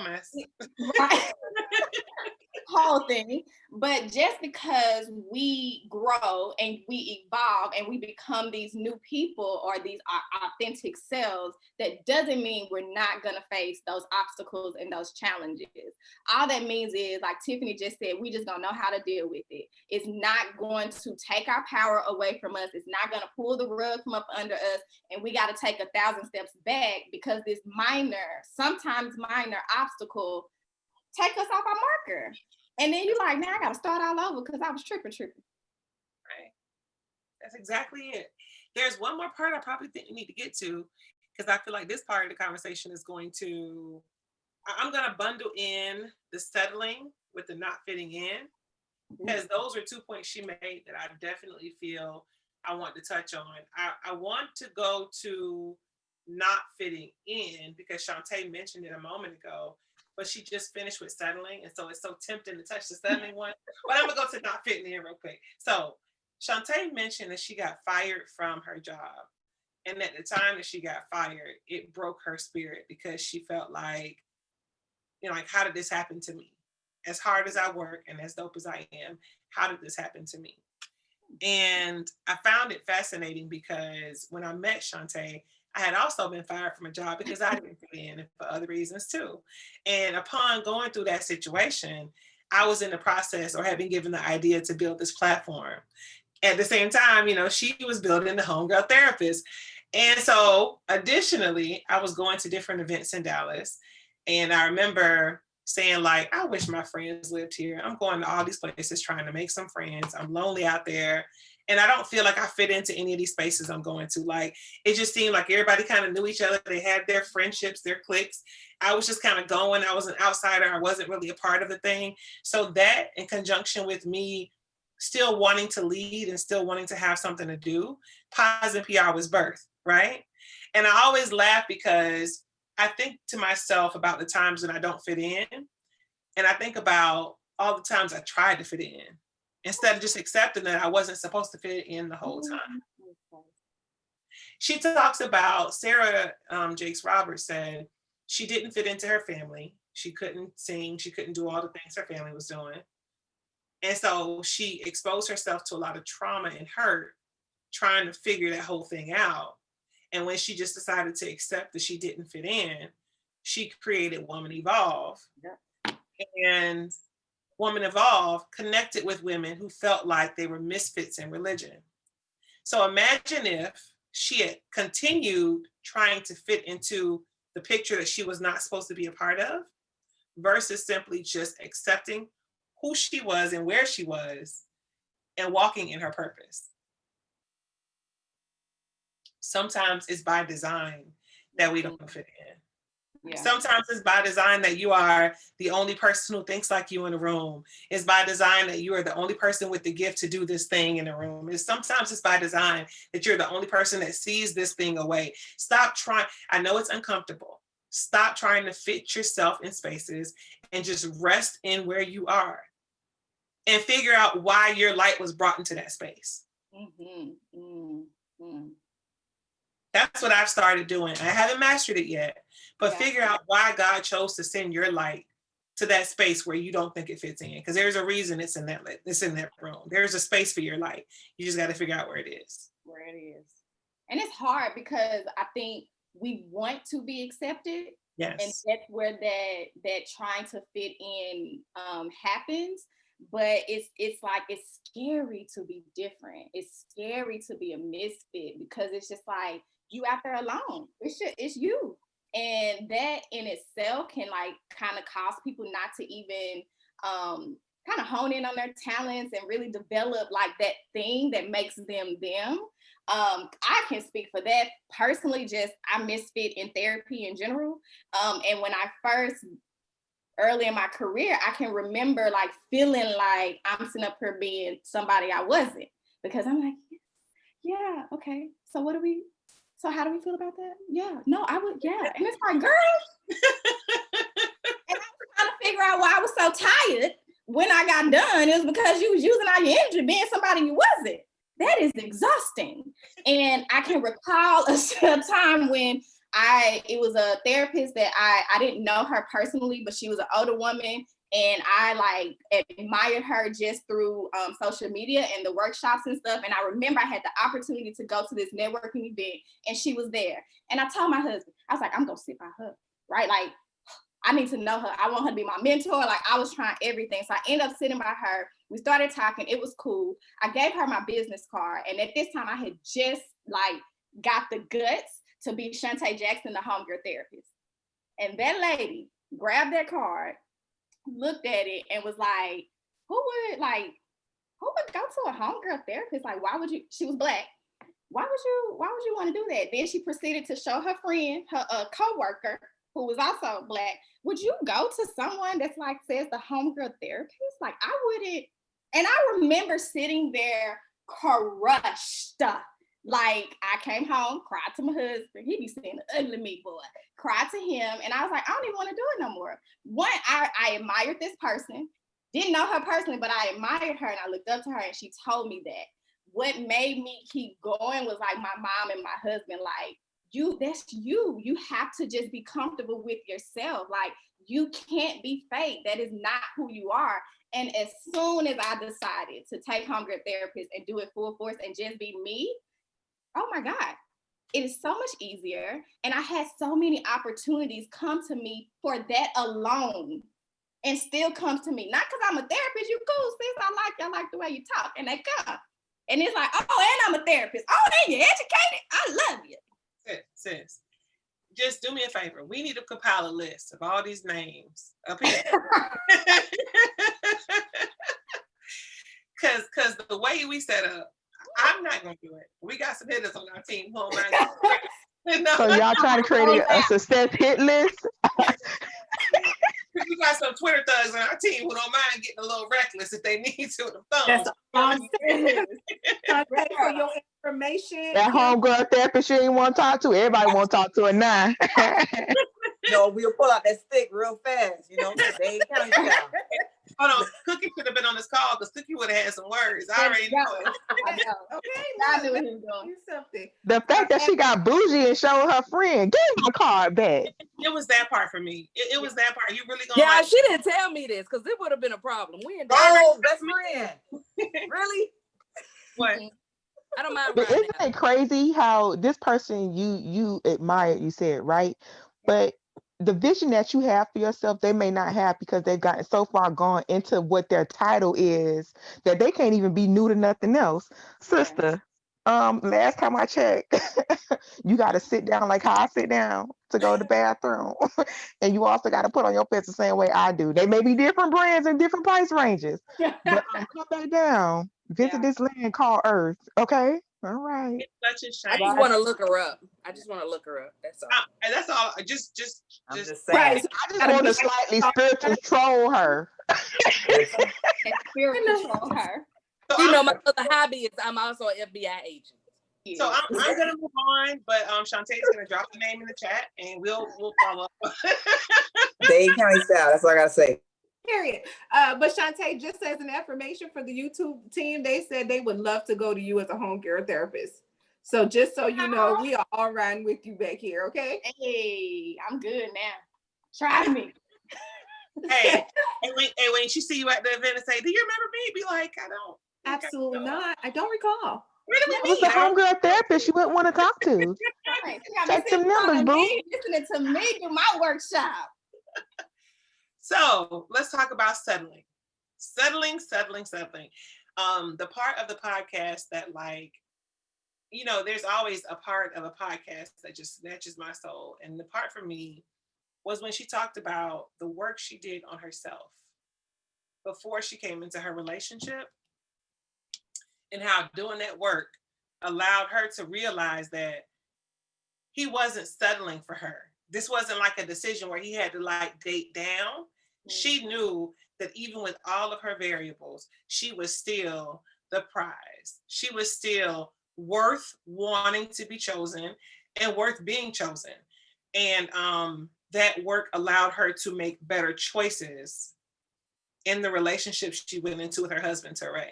mess. Right. Whole thing. But just because we grow and we evolve and we become these new people, or these authentic selves, that doesn't mean we're not going to face those obstacles and those challenges. All that means is, like Tiffany just said, we just don't know how to deal with it. It's not going to take our power away from us. It's not going to pull the rug from up under us, and we got to take 1,000 steps back, because this sometimes minor obstacle take us off our marker. And then you're like, now I got to start all over because I was tripping. Right. That's exactly it. There's one more part I probably think we need to get to, because I feel like this part of the conversation is I'm going to bundle in the settling with the not fitting in, because those are 2 points she made that I definitely feel I want to touch on. I want to go to not fitting in, because Chante mentioned it a moment ago, but she just finished with settling. And so it's so tempting to touch the settling one. But I'm going to go to not fitting in real quick. So Chante mentioned that she got fired from her job. And at the time that she got fired, it broke her spirit, because she felt like, like, how did this happen to me? As hard as I work and as dope as I am, how did this happen to me? And I found it fascinating, because when I met Chante, I had also been fired from a job because I didn't fit in, and for other reasons too. And upon going through that situation, I was in the process, or had been given the idea to build this platform. At the same time, she was building the Homegirl Therapist. And so additionally, I was going to different events in Dallas. And I remember saying, like, I wish my friends lived here. I'm going to all these places trying to make some friends. I'm lonely out there. And I don't feel like I fit into any of these spaces I'm going to. Like, it just seemed like everybody kind of knew each other. They had their friendships, their cliques. I was just kind of going. I was an outsider. I wasn't really a part of the thing. So that, in conjunction with me still wanting to lead and still wanting to have something to do, Pause and PR was birthed, right? And I always laugh because I think to myself about the times when I don't fit in. And I think about all the times I tried to fit in, instead of just accepting that I wasn't supposed to fit in the whole time. She talks about, Sarah Jakes Roberts said she didn't fit into her family. She couldn't sing. She couldn't do all the things her family was doing. And so she exposed herself to a lot of trauma and hurt trying to figure that whole thing out. And when she just decided to accept that she didn't fit in, she created Woman Evolve. Yeah. And Woman Evolve connected with women who felt like they were misfits in religion. So imagine if she had continued trying to fit into the picture that she was not supposed to be a part of, versus simply just accepting who she was and where she was and walking in her purpose. Sometimes it's by design that we don't fit in. Yeah. Sometimes it's by design that you are the only person who thinks like you in the room. It's by design that you are the only person with the gift to do this thing in the room. Sometimes it's by design that you're the only person that sees this thing away. Stop trying. I know it's uncomfortable. Stop trying to fit yourself in spaces and just rest in where you are and figure out why your light was brought into that space. Mm-hmm. Mm-hmm. That's what I've started doing. I haven't mastered it yet, but figure out why God chose to send your light to that space where you don't think it fits in. Because there's a reason it's in that room. There's a space for your light. You just got to figure out where it is. Where it is. And it's hard because I think we want to be accepted. Yes. And that's where that trying to fit in happens. But it's like, it's scary to be different. It's scary to be a misfit because it's just like, you out there alone. It's you. And that in itself can like kind of cause people not to even kind of hone in on their talents and really develop like that thing that makes them them. I can speak for that personally. Just I misfit in therapy in general. And when I first, early in my career, I can remember like feeling like I'm sitting up here being somebody I wasn't, because I'm like, yeah, okay. So how do we feel about that? Yeah, no, I would, yeah. And it's like, girl. And I was trying to figure out why I was so tired when I got done. It was because you was using all your energy being somebody you wasn't. That is exhausting. And I can recall a time when it was a therapist that I didn't know her personally, but she was an older woman. And I like admired her just through social media and the workshops and stuff. And I remember I had the opportunity to go to this networking event and she was there. And I told my husband, I was like, I'm gonna sit by her, right? Like, I need to know her. I want her to be my mentor. Like, I was trying everything. So I ended up sitting by her. We started talking. It was cool. I gave her my business card. And at this time I had just like got the guts to be Chante Jackson, the homegirl therapist. And that lady grabbed that card, looked at it, and was like, who would go to a homegirl therapist? Like, why would you? She was Black. Why would you want to do that? Then she proceeded to show her friend, her coworker, who was also Black. Would you go to someone that's like says the homegirl therapist? Like, I wouldn't. And I remember sitting there crushed. Like, I came home, cried to my husband. He be saying the ugly me boy. Cried to him, and I was like, I don't even want to do it no more. One, I admired this person. Didn't know her personally, but I admired her, and I looked up to her, and she told me that. What made me keep going was like my mom and my husband, like, that's you. You have to just be comfortable with yourself. Like, you can't be fake. That is not who you are. And as soon as I decided to take homegirl therapist and do it full force and just be me, oh my God, it is so much easier. And I had so many opportunities come to me for that alone, and still comes to me. Not because I'm a therapist, you cool, sis, I like the way you talk, and they come. And it's like, oh, and I'm a therapist. Oh, and you're educated. I love you. Sis, just do me a favor. We need to compile a list of all these names up here. Because the way we set up, I'm not gonna do it. We got some hitters on our team who don't mind. So y'all trying to create a success hit list? We got some Twitter thugs on our team who don't mind getting a little reckless if they need to with the thumbs. That's all I'm saying. Chante, for your information. That homegirl therapist she ain't want to talk to. Everybody want to talk to her now. No, we'll pull out that stick real fast, you know. They ain't counting down. Hold on, Cookie should have been on this call because Cookie would have had some words. I already know it. I know. Okay, I knew what he was doing. do something. The fact that she got bougie and showed her friend, give my card back. It was that part for me. It was that part. You really gonna Yeah, like, she didn't tell me this because it would have been a problem. We in Oh, best friend. Really? what? I don't mind. But isn't it crazy how this person you admire, you said, right? But the vision that you have for yourself, they may not have because they've gotten so far gone into what their title is that they can't even be new to nothing else. Sister, last time I checked, you got to sit down like how I sit down to go to the bathroom. And you also got to put on your pants the same way I do. They may be different brands and different price ranges, but come back down. Visit this land called Earth. Okay. All right. It's such a I shame. just want to look her up. That's all. And that's all. Just I'm just saying. Right. I just want to slightly spiritual troll her. Spiritual troll her. So You I'm, know, my other hobby is I'm also an FBI agent. so I'm gonna move on, but Chante is gonna drop the name in the chat and we'll follow up. Dade County style. That's all I gotta say. Period. But Chante, just as an affirmation for the YouTube team, they said they would love to go to you as a home care therapist. So just so you know, we are all riding with you back here, okay? Hey, I'm good now. Try me. Hey, and when she see you at the event and say, "Do you remember me?" Be like, "I don't." Absolutely not. I don't recall. Where do That we was meet? the homegirl therapist you wouldn't want to talk to. Right. Check them numbers, boo. Listening to me do my workshop. So let's talk about settling. Settling. The part of the podcast that, like, you know, there's always a part of a podcast that just snatches my soul. And the part for me was when she talked about the work she did on herself before she came into her relationship and how doing that work allowed her to realize that he wasn't settling for her. This wasn't like a decision where he had to like date down. She knew that even with all of her variables, she was still the prize. She was still worth wanting to be chosen and worth being chosen. And that work allowed her to make better choices in the relationship she went into with her husband, Teray.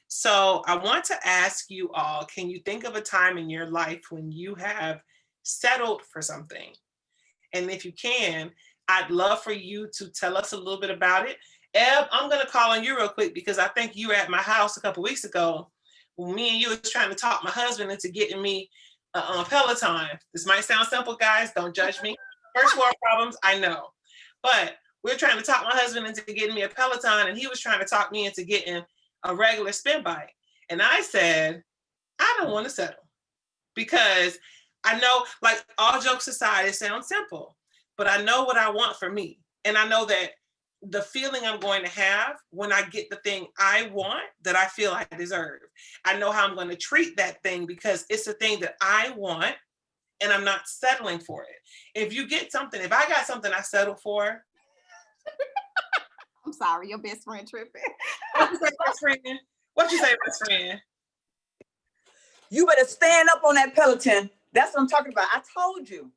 So I want to ask you all, can you think of a time in your life when you have settled for something? And if you can, I'd love for you to tell us a little bit about it. Eb, I'm going to call on you real quick because I think you were at my house a couple weeks ago when me and you was trying to talk my husband into getting me a Peloton. This might sound simple, guys. Don't judge me. First world problems, I know. But we're trying to talk my husband into getting me a Peloton, and he was trying to talk me into getting a regular spin bike. And I said, I don't want to settle because I know, like, all jokes aside, it sounds simple, but I know what I want for me. And I know that the feeling I'm going to have when I get the thing I want that I feel I deserve. I know how I'm going to treat that thing because it's the thing that I want and I'm not settling for it. If you get something, if I got something I settle for. I'm sorry, your best friend tripping. What you say, best friend? What you say, best friend? You better stand up on that Peloton. That's what I'm talking about. I told you.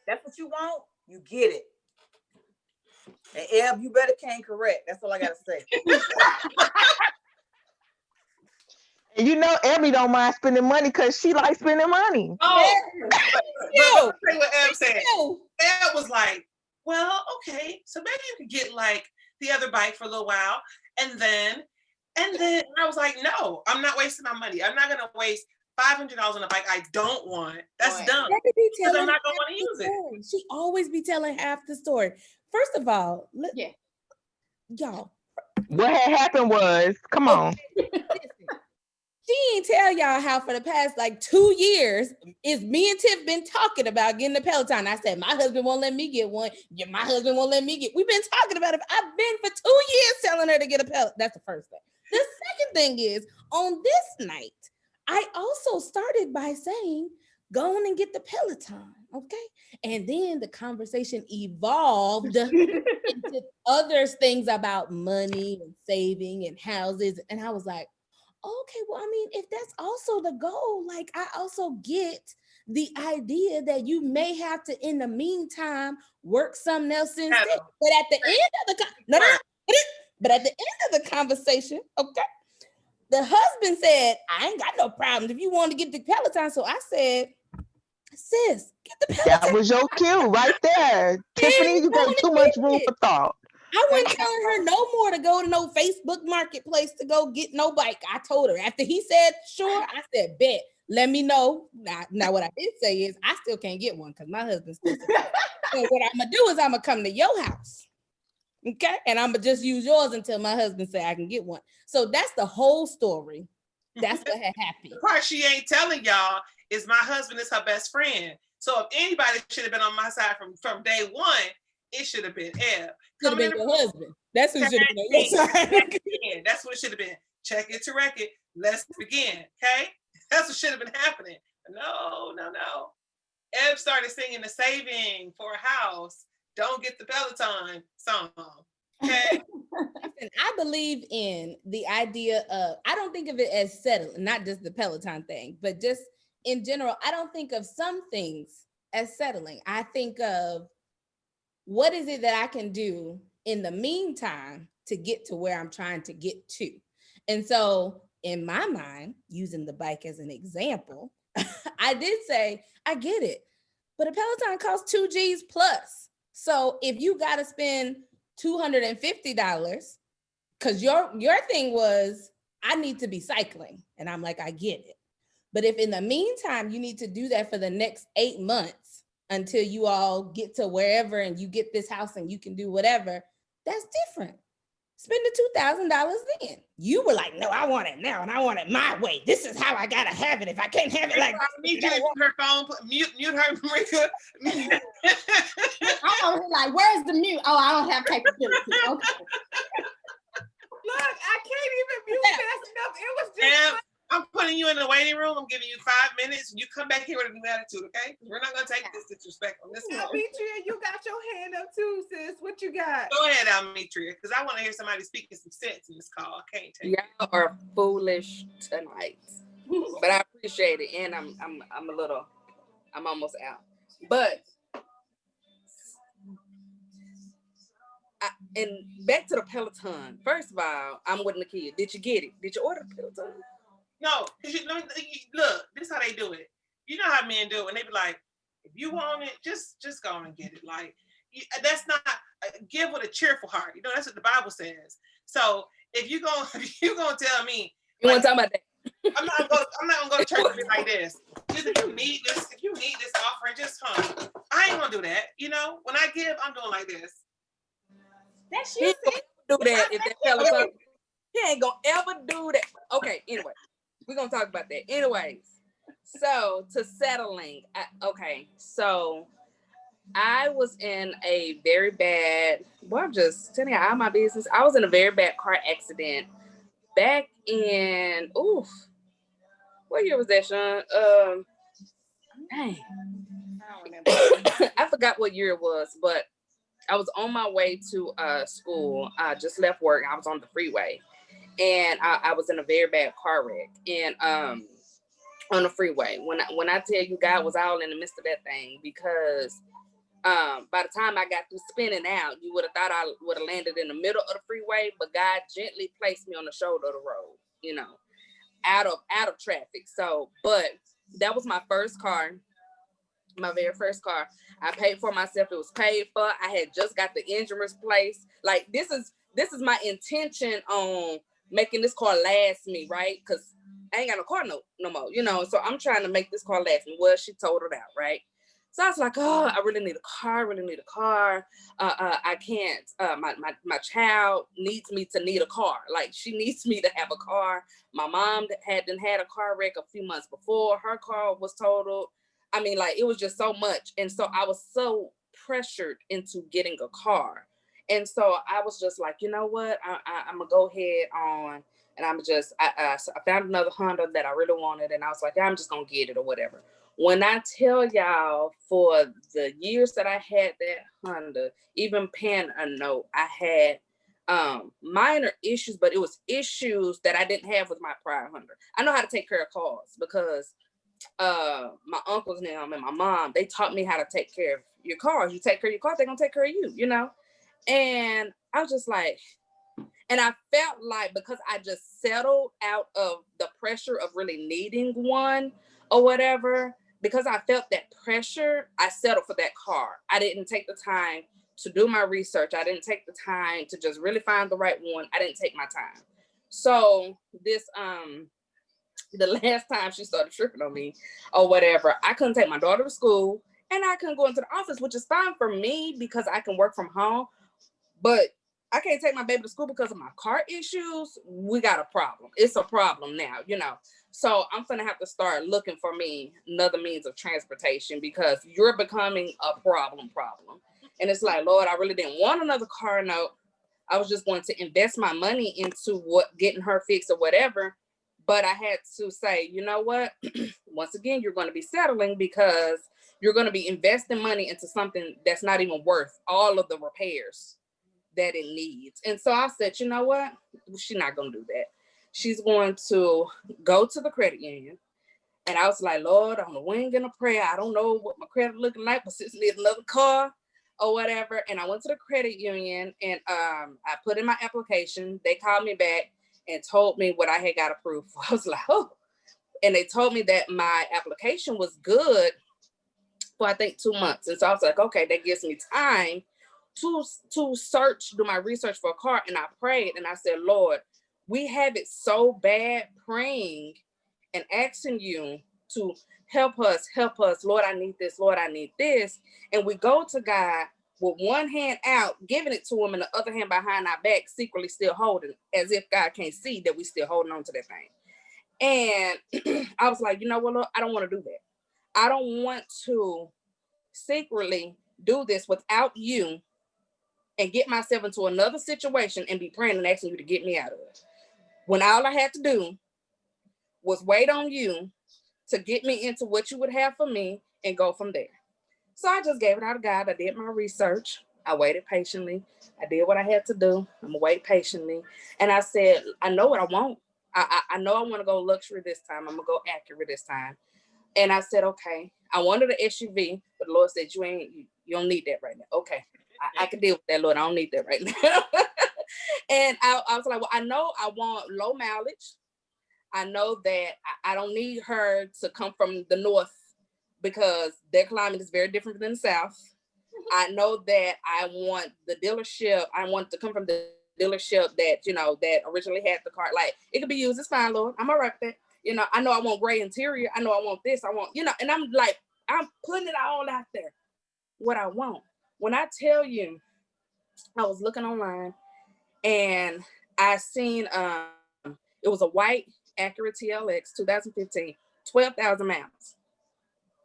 That's what you want. You get it. And Eb, you better came correct. That's all I gotta say. And you know, Ebby don't mind spending money because she likes spending money. Oh, but let me say what Eb said. Eb was like, well, okay, so maybe you could get like the other bike for a little while. And then I was like, no, I'm not wasting my money. I'm not gonna waste $500 on a bike I don't want. That's dumb. Because I'm not gonna want to use it. She always be telling half the story. First of all, y'all. What had happened was, come on. She ain't tell y'all how for the past like 2 years is me and Tiff been talking about getting a Peloton. I said, my husband won't let me get one. Yeah, my husband won't let me get. We've been talking about it. I've been for 2 years telling her to get a Peloton. That's the first thing. The second thing is, on this night, I also started by saying, go on and get the Peloton, okay? And then the conversation evolved into other things about money and saving and houses. And I was like, okay, well, I mean, if that's also the goal, like I also get the idea that you may have to, in the meantime, work something else instead. But at the end of the but at the end of the conversation, okay, the husband said, I ain't got no problems if you want to get the Peloton. So I said, sis, get the Peloton. That was your cue right there. Tiffany, you got too much room for thought. I wasn't telling her no more to go to no Facebook marketplace to go get no bike. I told her after he said, sure, I said, bet, let me know. Now what I did say is I still can't get one because my husband's still so what I'm going to do is I'm going to come to your house. Okay. And I'm going to just use yours until my husband say I can get one. So that's the whole story. That's what had happened. The part she ain't telling y'all is my husband is her best friend. So if anybody should have been on my side from day one, it should have been Eb. Should have been your husband. That's who should have been on your side. That's what it should have been. Check it to record. Let's begin. Okay? That's what should have been happening. No. Eb started singing the Saving for a House. Don't get the Peloton song. Okay. And I believe in the idea of, I don't think of it as settling, not just the Peloton thing, but just in general, I don't think of some things as settling. I think of what is it that I can do in the meantime to get to where I'm trying to get to. And so in my mind, using the bike as an example, I did say, I get it, but a Peloton costs $2,000 plus. So if you got to spend $250, because your thing was, I need to be cycling. And I'm like, I get it. But if in the meantime, you need to do that for the next 8 months until you all get to wherever and you get this house and you can do whatever, that's different. Spend the $2,000 then. You were like, no, I want it now and I want it my way. This is how I gotta have it. If I can't have it like this, her phone, mute her, Marika. I'm like, where's the mute? Oh, I don't have capability. Okay. Look, I can't even mute fast enough. It was just. I'm putting you in the waiting room. I'm giving you 5 minutes. You come back here with a new attitude, okay? We're not gonna take this disrespect on this one. Almetria, you got your hand up too, sis. What you got? Go ahead, Almetria, because I want to hear somebody speaking some sense in this call. I can't take Y'all are foolish tonight, but I appreciate it, and I'm almost out. But and back to the Peloton. First of all, I'm with Nakia. Did you get it? Did you order the Peloton? No, because look, this is how they do it. You know how men do it, and they be like, if you want it, just go and get it. Like, that's not, give with a cheerful heart. You know, that's what the Bible says. So if you gonna tell me, you want to talk about that? I'm not gonna go to church and be like this. Just if you need this offering, just come. I ain't gonna do that. You know, when I give, I'm doing like this. That's you. Do that if that Peloton. He ain't gonna ever do that. Okay, anyway. We're going to talk about that. Anyways, so to settling. So I was in a very bad, I'm just telling you all my business. I was in a very bad car accident back in, what year was that, Sean? Dang. I forgot what year it was, but I was on my way to school. I just left work. I was on the freeway. And I was in a very bad car wreck and on the freeway. When I tell you God was all in the midst of that thing, because by the time I got through spinning out, you would have thought I would have landed in the middle of the freeway, but God gently placed me on the shoulder of the road, you know, out of traffic. So, but that was my first car, my very first car. I paid for myself. It was paid for. I had just got the engine replaced. Like this is my intention on making this car last me, right? Because I ain't got no car no more, you know. So I'm trying to make this car last me. Well, she totaled out, right? So I was like, I really need a car. I can't. My child needs me to need a car. Like she needs me to have a car. My mom had a car wreck a few months before. Her car was totaled. I mean, like it was just so much, and so I was so pressured into getting a car. And so I was just like, you know what? I'm gonna go ahead on, and I found another Honda that I really wanted, and I was like, yeah, I'm just gonna get it or whatever. When I tell y'all, for the years that I had that Honda, even paying a note, I had minor issues, but it was issues that I didn't have with my prior Honda. I know how to take care of cars because my uncles now and my mom, they taught me how to take care of your cars. You take care of your car, they're gonna take care of you, you know? And I was just like, and I felt like because I just settled out of the pressure of really needing one or whatever, because I felt that pressure, I settled for that car. I didn't take the time to do my research. I didn't take the time to just really find the right one. I didn't take my time. So this the last time she started tripping on me or whatever, I couldn't take my daughter to school and I couldn't go into the office, which is fine for me because I can work from home. But I can't take my baby to school because of my car issues. We got a problem. It's a problem now, you know. So I'm gonna have to start looking for me another means of transportation because you're becoming a problem. And it's like, Lord, I really didn't want another car note. I was just going to invest my money into getting her fixed or whatever. But I had to say, you know what? Once again, you're going to be settling because you're going to be investing money into something that's not even worth all of the repairs that it needs. And so I said, you know what? She's not going to do that. She's going to go to the credit union. And I was like, Lord, on the wing and a prayer, I don't know what my credit looking like, but since I need another car or whatever. And I went to the credit union and I put in my application. They called me back and told me what I had got approved for. I was like, oh. And they told me that my application was good for, I think, 2 months. And so I was like, okay, that gives me time to do my research for a car. And I prayed and I said, Lord, we have it so bad, praying and asking you to help us. Lord, I need this. Lord, I need this. And we go to God with one hand out, giving it to him, and the other hand behind our back, secretly still holding, as if God can't see that we still holding on to that thing. And I was like, you know what, Lord, I don't want to do that. I don't want to secretly do this without you and get myself into another situation and be praying and asking you to get me out of it. When all I had to do was wait on you to get me into what you would have for me and go from there. So I just gave it out to God. I did my research. I waited patiently. I did what I had to do. I'm gonna wait patiently. And I said, I know what I want. I know I want to go luxury this time. I'm gonna go accurate this time. And I said, okay. I wanted an SUV, but the Lord said, you don't need that right now. Okay. I can deal with that, Lord. I don't need that right now. And I was like, well, I know I want low mileage. I know that I don't need her to come from the north because their climate is very different than the south. I know that I want the dealership. I want to come from the dealership that, you know, that originally had the car. Like, it could be used. It's fine, Lord. I'm all right with that. You know, I know I want gray interior. I know I want this. I want, you know, and I'm like, I'm putting it all out there, what I want. When I tell you, I was looking online and I seen, it was a white Acura TLX 2015, 12,000 miles.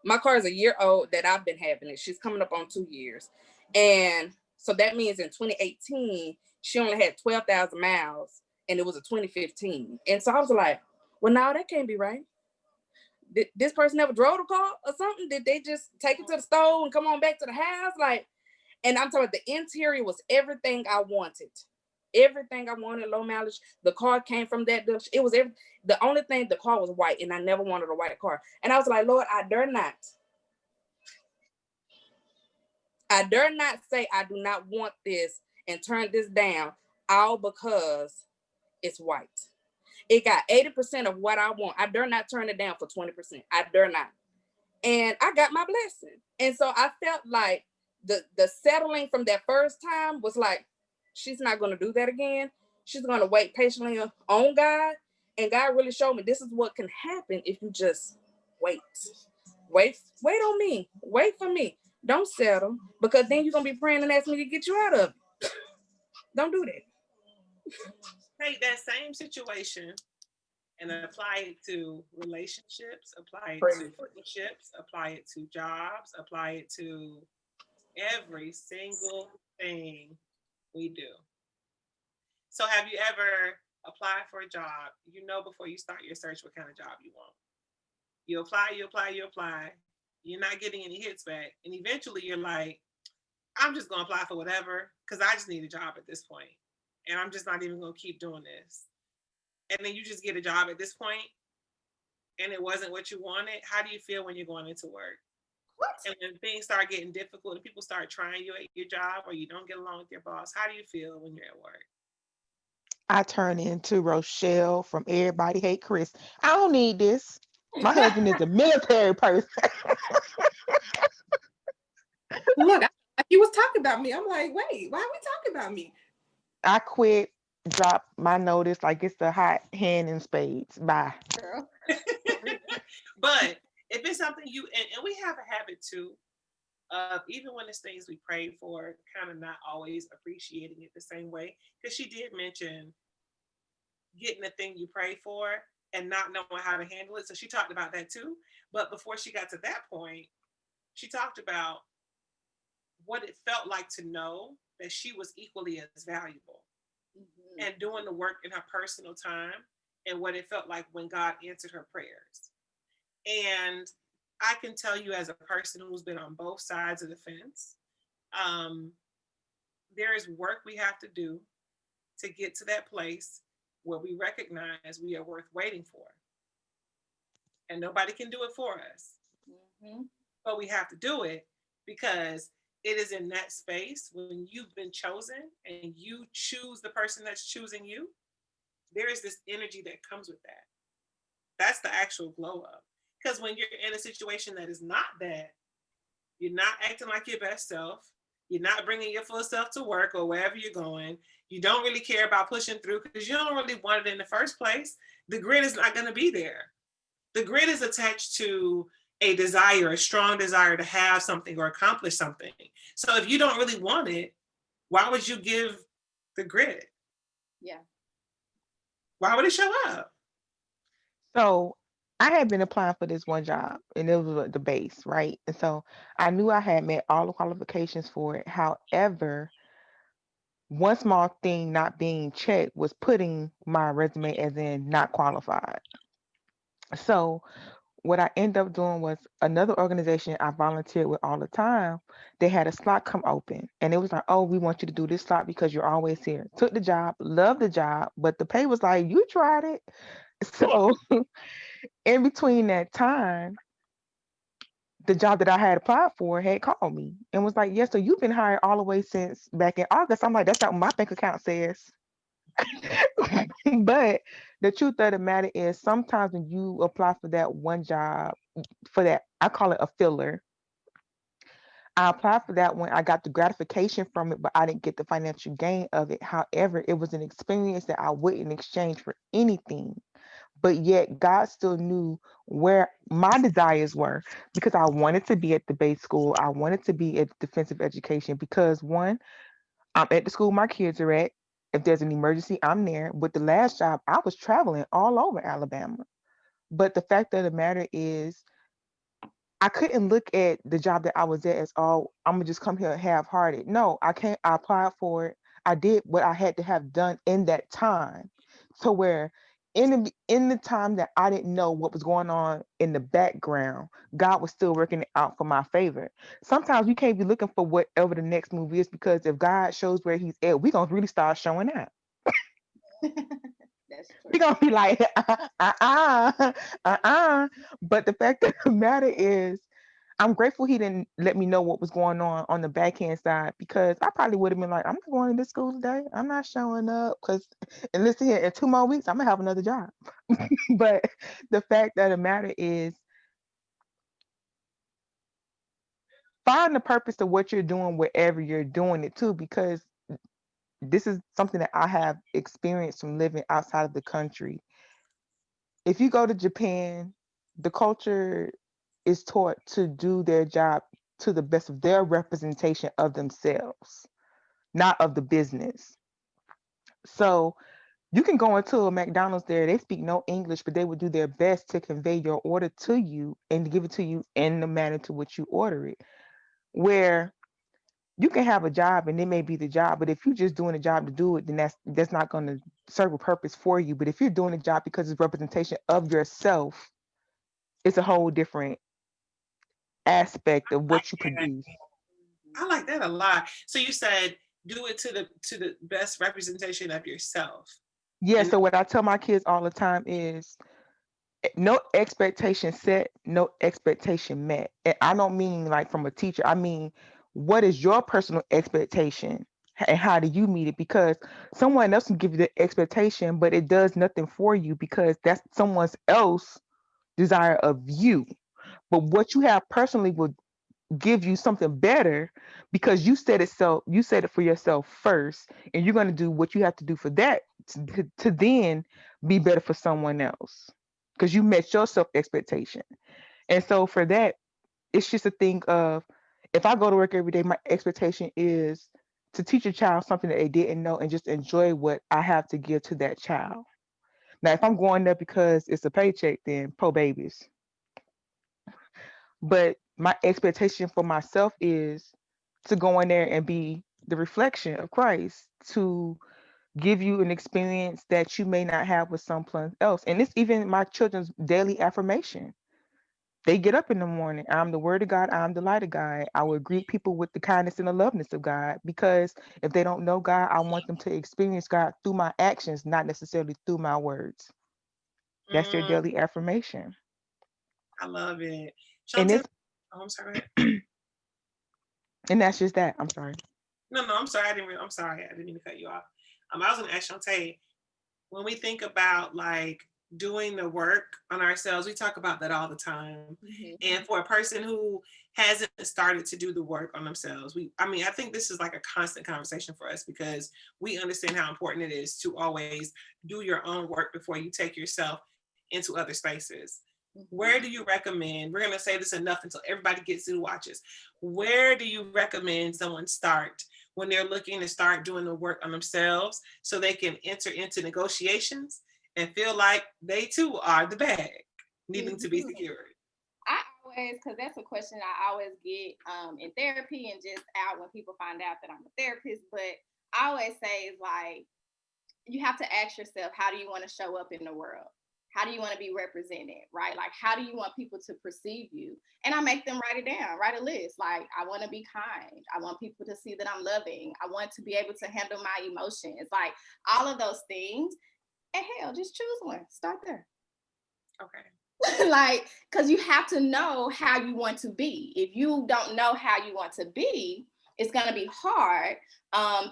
My car is a year old that I've been having it. She's coming up on 2 years. And so that means in 2018, she only had 12,000 miles and it was a 2015. And so I was like, well, no, that can't be right. Did this person never drove the car or something? Did they just take it to the store and come on back to the house? Like, and I'm talking about the interior was everything I wanted. Everything I wanted, low mileage. The car came from that. It was the only thing, the car was white, and I never wanted a white car. And I was like, Lord, I dare not say I do not want this and turn this down, all because it's white. It got 80% of what I want. I dare not turn it down for 20%. I dare not. And I got my blessing. And so I felt like the settling from that first time was like, she's not going to do that again. She's going to wait patiently on God. And God really showed me this is what can happen if you just wait. Wait on me. Wait for me. Don't settle, because then you're going to be praying and asking me to get you out of it. Don't do that. Take that same situation and apply it to relationships, apply it to friendships, apply it to jobs, apply it to every single thing We do. So have you ever applied for a job? You know before you start your search what kind of job you want. You apply, you apply, you apply. You're not getting any hits back. And eventually you're like, I'm just gonna apply for whatever because I just need a job at this point. And I'm just not even gonna keep doing this. And then you just get a job at this point and it wasn't what you wanted. How do you feel when you're going into work? What? And when things start getting difficult and people start trying you at your job or you don't get along with your boss, how do you feel when you're at work? I turn into Rochelle from Everybody Hate Chris. I don't need this. My husband is a military person. Look, you was talking about me. I'm like, wait, why are we talking about me? I quit, drop my notice like it's a hot hand in spades. Bye. Girl. But if it's something and we have a habit too of even when it's things we prayed for, kind of not always appreciating it the same way. Because she did mention getting the thing you pray for and not knowing how to handle it. So she talked about that too. But before she got to that point, she talked about what it felt like to know that she was equally as valuable and doing the work in her personal time and what it felt like when God answered her prayers. And I can tell you as a person who's been on both sides of the fence, there is work we have to do to get to that place where we recognize we are worth waiting for. And nobody can do it for us. But we have to do it because it is in that space when you've been chosen and you choose the person that's choosing you, there is this energy that comes with that. That's the actual glow up. Because when you're in a situation that is not that, you're not acting like your best self. You're not bringing your full self to work or wherever you're going. You don't really care about pushing through because you don't really want it in the first place. The grit is not going to be there. The grit is attached to a desire, a strong desire to have something or accomplish something. So if you don't really want it, why would you give the grit? Yeah. Why would it show up? So I had been applying for this one job and it was the base, right? And so I knew I had met all the qualifications for it. However, one small thing not being checked was putting my resume as in not qualified. So what I ended up doing was another organization I volunteered with all the time. They had a slot come open and it was like, oh, we want you to do this slot because you're always here. Took the job, loved the job, but the pay was like, you tried it. So in between that time, the job that I had applied for had called me and was like, yes, so you've been hired all the way since back in August. I'm like, that's not what my bank account says. But the truth of the matter is sometimes when you apply for that one job, for that, I call it a filler. I applied for that one. I got the gratification from it, but I didn't get the financial gain of it. However, it was an experience that I wouldn't exchange for anything. But yet God still knew where my desires were because I wanted to be at the base school. I wanted to be at defensive education because one, I'm at the school my kids are at. If there's an emergency, I'm there. With the last job, I was traveling all over Alabama. But the fact of the matter is, I couldn't look at the job that I was at as, oh, I'm gonna just come here half-hearted. No, I can't. I applied for it. I did what I had to have done in that time, to where in the time that I didn't know what was going on in the background, God was still working it out for my favor. Sometimes we can't be looking for whatever the next move is because if God shows where He's at, we're gonna really start showing out. That's We're true. gonna be like, But the fact of the matter is, I'm grateful he didn't let me know what was going on the backhand side because I probably would have been like, I'm not going to this school today. I'm not showing up because, and listen here, in 2 more weeks, I'm gonna have another job. But the fact of the matter is, find the purpose of what you're doing wherever you're doing it too, because this is something that I have experienced from living outside of the country. If you go to Japan, the culture is taught to do their job to the best of their representation of themselves, not of the business. So you can go into a McDonald's there, they speak no English, but they would do their best to convey your order to you and give it to you in the manner to which you order it. Where You can have a job and it may be the job, but if you're just doing a job to do it, then that's not going to serve a purpose for you. But if you're doing a job because it's representation of yourself, it's a whole different aspect of Like what you that. produce. I like that a lot. So you said do it to the best representation of yourself. Yeah, And so what I tell my kids all the time is no expectation set, no expectation met. And I don't mean like from a teacher. I mean, what is your personal expectation and how do you meet it? Because someone else can give you the expectation, but it does nothing for you because that's someone else desire of you. But what you have personally will give you something better because you said it for yourself first, and you're going to do what you have to do for that to then be better for someone else because you met your self expectation. And so for that, it's just a thing of if I go to work every day, my expectation is to teach a child something that they didn't know and just enjoy what I have to give to that child. Now, if I'm going there because it's a paycheck, then po babies. But my expectation for myself is to go in there and be the reflection of Christ, to give you an experience that you may not have with someone else. And it's even my children's daily affirmation. They get up in the morning. I'm the word of God. I'm the light of God. I will greet people with the kindness and the loveness of God because if they don't know God, I want them to experience God through my actions, not necessarily through my words. That's their daily affirmation. I love it. And Chante, it's oh, I'm sorry. Go ahead. and that's just that. I'm sorry. No, I'm sorry. I'm sorry. I didn't mean to cut you off. I was going to ask Chante, when we think about like doing the work on ourselves, we talk about that all the time. Mhm. And for a person who hasn't started to do the work on themselves, I think this is like a constant conversation for us because we understand how important it is to always do your own work before you take yourself into other spaces. Where do you recommend, we're going to say this enough until everybody gets who watches, where do you recommend someone start when they're looking to start doing the work on themselves so they can enter into negotiations and feel like they too are the bag needing to be secured? I always, because that's a question I always get in therapy and just out when people find out that I'm a therapist. But I always say is like, you have to ask yourself, how do you want to show up in the world? How do you want to be represented, right? Like, how do you want people to perceive you? And I make them write it down, write a list. Like, I want to be kind. I want people to see that I'm loving. I want to be able to handle my emotions. Like, all of those things. And hell, just choose one. Start there. Okay. Like, because you have to know how you want to be. If you don't know how you want to be, it's going to be hard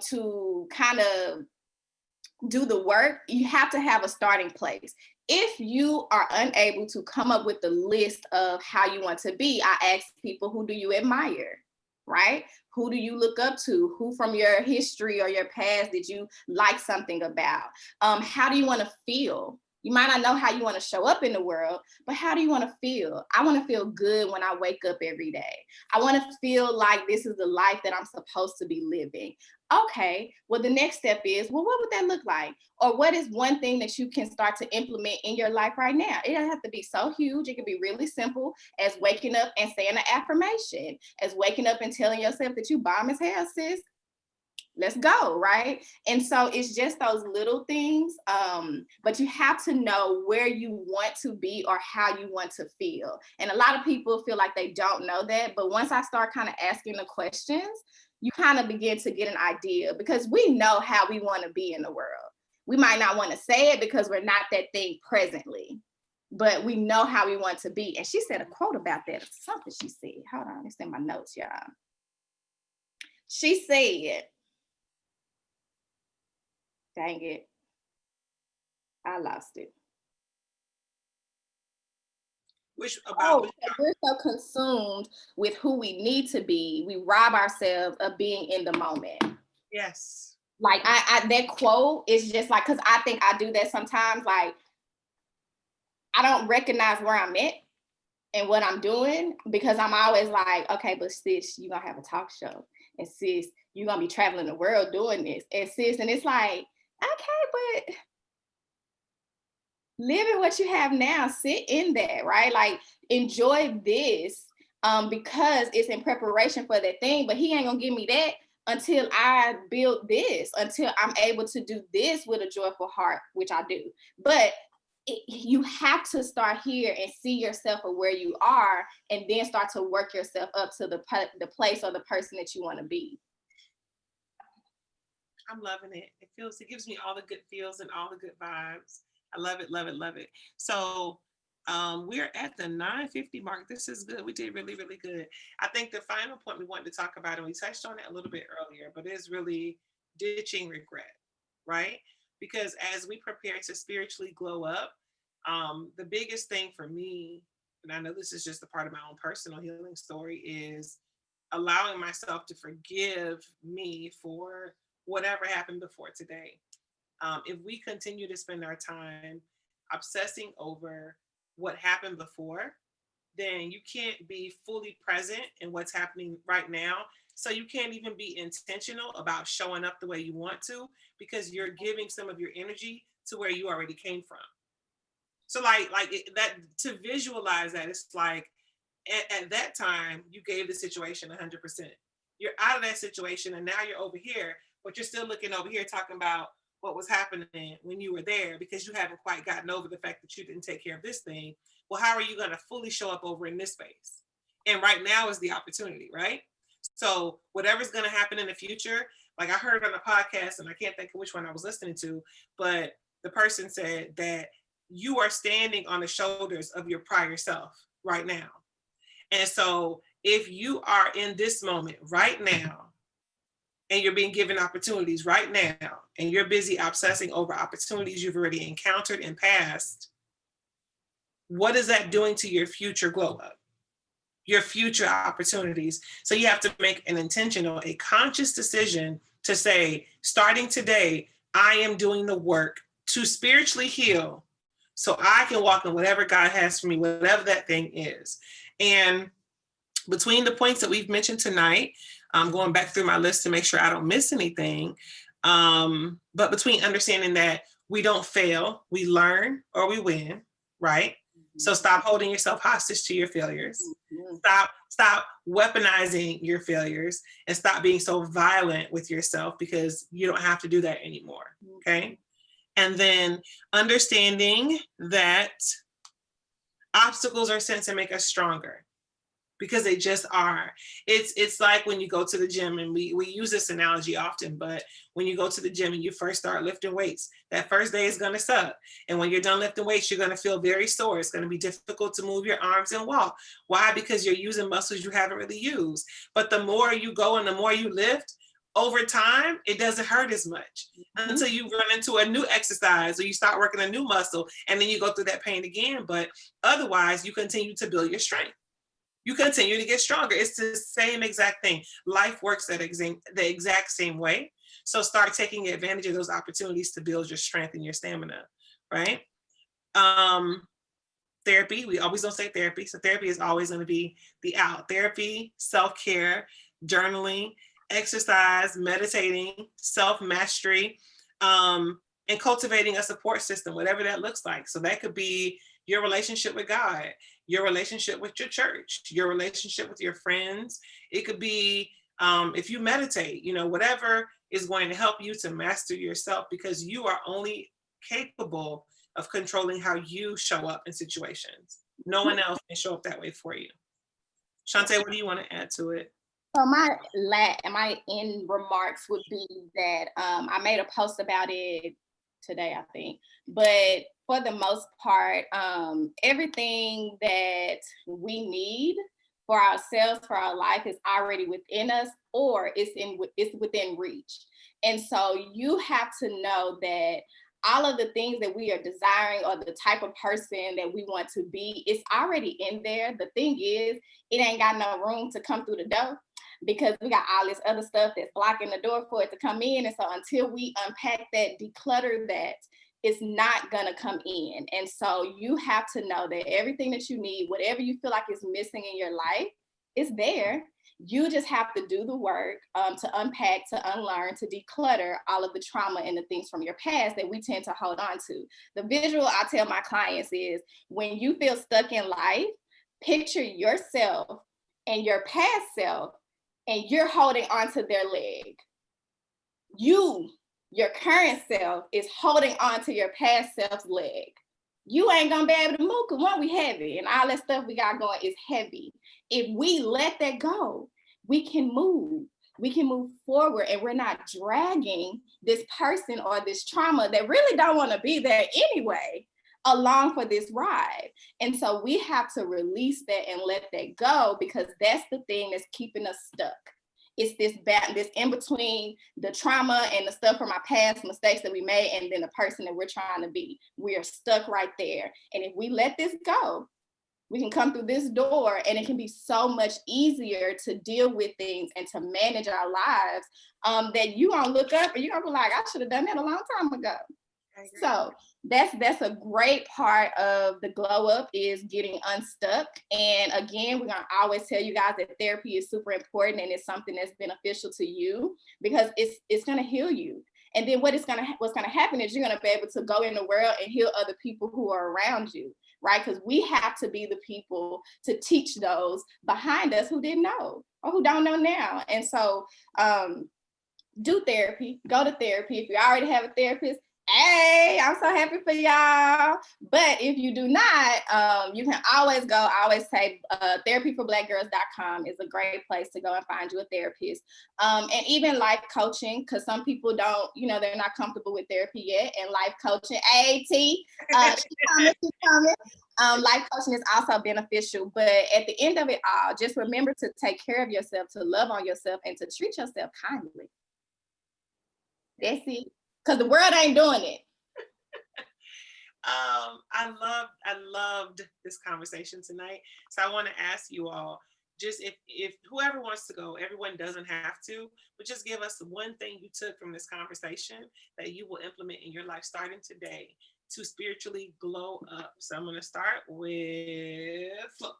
to kind of do the work. You have to have a starting place. If you are unable to come up with the list of how you want to be, I ask people, who do you admire, right? Who do you look up to? Who from your history or your past did you like something about? How do you want to feel? You might not know how you want to show up in the world, but how do you want to feel? I want to feel good when I wake up every day. I want to feel like this is the life that I'm supposed to be living. Okay, well, the next step is, well, what would that look like? Or what is one thing that you can start to implement in your life right now? It doesn't have to be so huge. It can be really simple as waking up and saying an affirmation, as waking up and telling yourself that you bomb as hell, sis. Let's go, right? And so it's just those little things, but you have to know where you want to be or how you want to feel. And a lot of people feel like they don't know that, but once I start kind of asking the questions, you kind of begin to get an idea because we know how we want to be in the world. We might not want to say it because we're not that thing presently, but we know how we want to be. And she said a quote about that, something she said. Hold on, it's in my notes, y'all. She said, dang it, I lost it. Which about We're so consumed with who we need to be, we rob ourselves of being in the moment. yes. Like I that quote is just like, because I think I do that sometimes. Like, I don't recognize where I'm at and what I'm doing because I'm always like, okay, but sis, you're gonna have a talk show, and sis, you're gonna be traveling the world doing this, and sis, and it's like, okay, but live in what you have now, sit in that, right? Like, enjoy this because it's in preparation for that thing, but he ain't gonna give me that until I build this, until I'm able to do this with a joyful heart, which I do. But you have to start here and see yourself for where you are, and then start to work yourself up to the place or the person that you want to be. I'm loving it. It gives me all the good feels and all the good vibes. I love it, love it, love it. So we're at the 9:50 mark. This is good. We did really, really good. I think the final point we wanted to talk about, and we touched on it a little bit earlier, but it's really ditching regret, right? Because as we prepare to spiritually glow up, the biggest thing for me, and I know this is just a part of my own personal healing story, is allowing myself to forgive me for whatever happened before today. If we continue to spend our time obsessing over what happened before, then you can't be fully present in what's happening right now. So you can't even be intentional about showing up the way you want to, because you're giving some of your energy to where you already came from. So that, to visualize that, it's like at that time you gave the situation 100%. You're out of that situation and now you're over here, but you're still looking over here talking about what was happening when you were there, because you haven't quite gotten over the fact that you didn't take care of this thing. Well, how are you going to fully show up over in this space? And right now is the opportunity, right? So whatever's going to happen in the future, like I heard on a podcast, and I can't think of which one I was listening to, but the person said that you are standing on the shoulders of your prior self right now. And so if you are in this moment right now, and you're being given opportunities right now, and you're busy obsessing over opportunities you've already encountered and passed, what is that doing to your future glow up, your future opportunities? So you have to make an intentional, a conscious decision to say, starting today, I am doing the work to spiritually heal so I can walk in whatever God has for me, whatever that thing is. And between the points that we've mentioned tonight, I'm going back through my list to make sure I don't miss anything. But between understanding that we don't fail, we learn or we win, right? So stop holding yourself hostage to your failures. Stop weaponizing your failures, and stop being so violent with yourself, because you don't have to do that anymore, okay? And then understanding that obstacles are sent to make us stronger, because they just are. It's like when you go to the gym, and we use this analogy often, but when you go to the gym and you first start lifting weights, that first day is going to suck. And when you're done lifting weights, you're going to feel very sore. It's going to be difficult to move your arms and walk. Why? Because you're using muscles you haven't really used. But the more you go and the more you lift, over time, it doesn't hurt as much until you run into a new exercise or you start working a new muscle, and then you go through that pain again. But otherwise, you continue to build your strength. You continue to get stronger. It's the same exact thing. Life works the exact same way. So start taking advantage of those opportunities to build your strength and your stamina, right? Therapy, we always don't say therapy. So therapy is always going to be the out. Therapy, self-care, journaling, exercise, meditating, self-mastery, and cultivating a support system, whatever that looks like. So that could be your relationship with God, your relationship with your church, your relationship with your friends. It could be if you meditate, whatever is going to help you to master yourself, because you are only capable of controlling how you show up in situations. No one else can show up that way for you. Chante, what do you want to add to it? So my end remarks would be that I made a post about it today, I think. But for the most part, everything that we need for ourselves, for our life, is already within us, or it's within reach. And so you have to know that all of the things that we are desiring, or the type of person that we want to be, it's already in there. The thing is, it ain't got no room to come through the door, because we got all this other stuff that's blocking the door for it to come in. And so until we unpack that, declutter that, it's not gonna come in. And so you have to know that everything that you need, whatever you feel like is missing in your life, is there. You just have to do the work to unpack, to unlearn, to declutter all of the trauma and the things from your past that we tend to hold on to. The visual I tell my clients is, when you feel stuck in life, picture yourself and your past self, and you're holding onto their leg. You, your current self, is holding on to your past self's leg. You ain't gonna be able to move because one, we heavy, and all that stuff we got going is heavy. If we let that go, we can move. We can move forward, and we're not dragging this person or this trauma that really don't want to be there anyway along for this ride. And so we have to release that and let that go, because that's the thing that's keeping us stuck. It's this in between the trauma and the stuff from our past mistakes that we made, and then the person that we're trying to be. We are stuck right there. And if we let this go, we can come through this door, and it can be so much easier to deal with things and to manage our lives, that you gonna look up and you're gonna be like, I should have done that a long time ago. So that's a great part of the glow up, is getting unstuck. And again, we're gonna always tell you guys that therapy is super important, and it's something that's beneficial to you, because it's gonna heal you. And then what's gonna happen is you're gonna be able to go in the world and heal other people who are around you, right? Because we have to be the people to teach those behind us who didn't know or who don't know now. And so do therapy, go to therapy. If you already have a therapist, hey, I'm so happy for y'all. But if you do not, you can always go. I always say therapyforblackgirls.com is a great place to go and find you a therapist. And even life coaching, because some people don't, they're not comfortable with therapy yet. And life coaching, she's coming. Life coaching is also beneficial. But at the end of it all, just remember to take care of yourself, to love on yourself, and to treat yourself kindly. That's it. Because the world ain't doing it. I loved this conversation tonight. So I want to ask you all, just if whoever wants to go, everyone doesn't have to, but just give us one thing you took from this conversation that you will implement in your life starting today to spiritually glow up. So I'm going to start with Flo.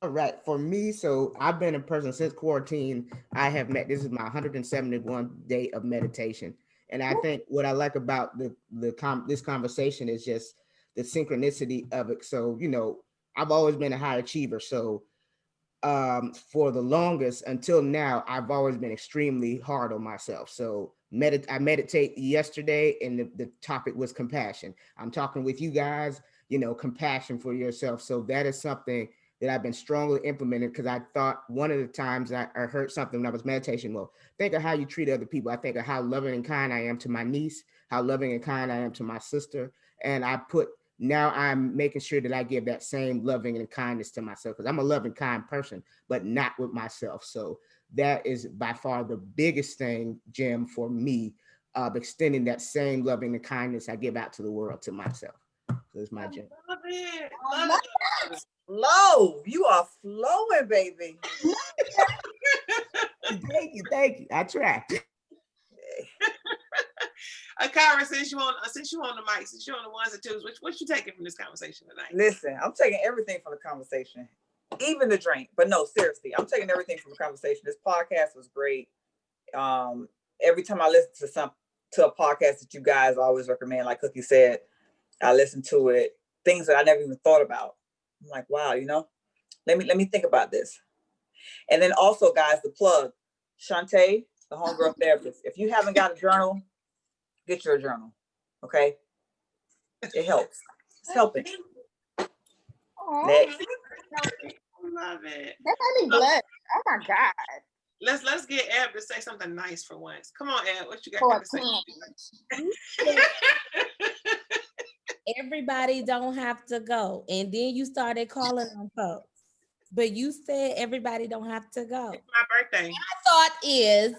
All right, for me, so I've been a person since quarantine. This is my 171 day of meditation. And I think what I like about this conversation is just the synchronicity of it. So, I've always been a high achiever. So for the longest until now, I've always been extremely hard on myself. So I meditate yesterday, and the topic was compassion. I'm talking with you guys, compassion for yourself. So that is something that I've been strongly implementing, because I thought one of the times I heard something when I was meditation, well, think of how you treat other people. I think of how loving and kind I am to my niece, how loving and kind I am to my sister. And now I'm making sure that I give that same loving and kindness to myself, because I'm a loving, kind person, but not with myself. So that is by far the biggest thing, Jim, for me, of extending that same loving and kindness I give out to the world to myself. So it's my Jim. Love it. Love it. Flo, you are flowing, baby. Thank you. I tried. Akara, since you on the mic, since you're on the ones and twos, what you taking from this conversation tonight? Listen, I'm taking everything from the conversation, even the drink. But no, seriously, I'm taking everything from the conversation. This podcast was great. Every time I listen to a podcast that you guys always recommend, like Cookie said, I listen to it. Things that I never even thought about. I'm like, wow, let me think about this. And then also, guys, the plug, Chante, the homegirl therapist. If you haven't got a journal, get your journal, okay? It helps. It's helping. Next. Love it. That made me blush. Oh my God. Let's get Eb to say something nice for once. Come on, Eb, what you got to say? Everybody don't have to go. And then you started calling on folks. But you said everybody don't have to go. It's my birthday. My thought is,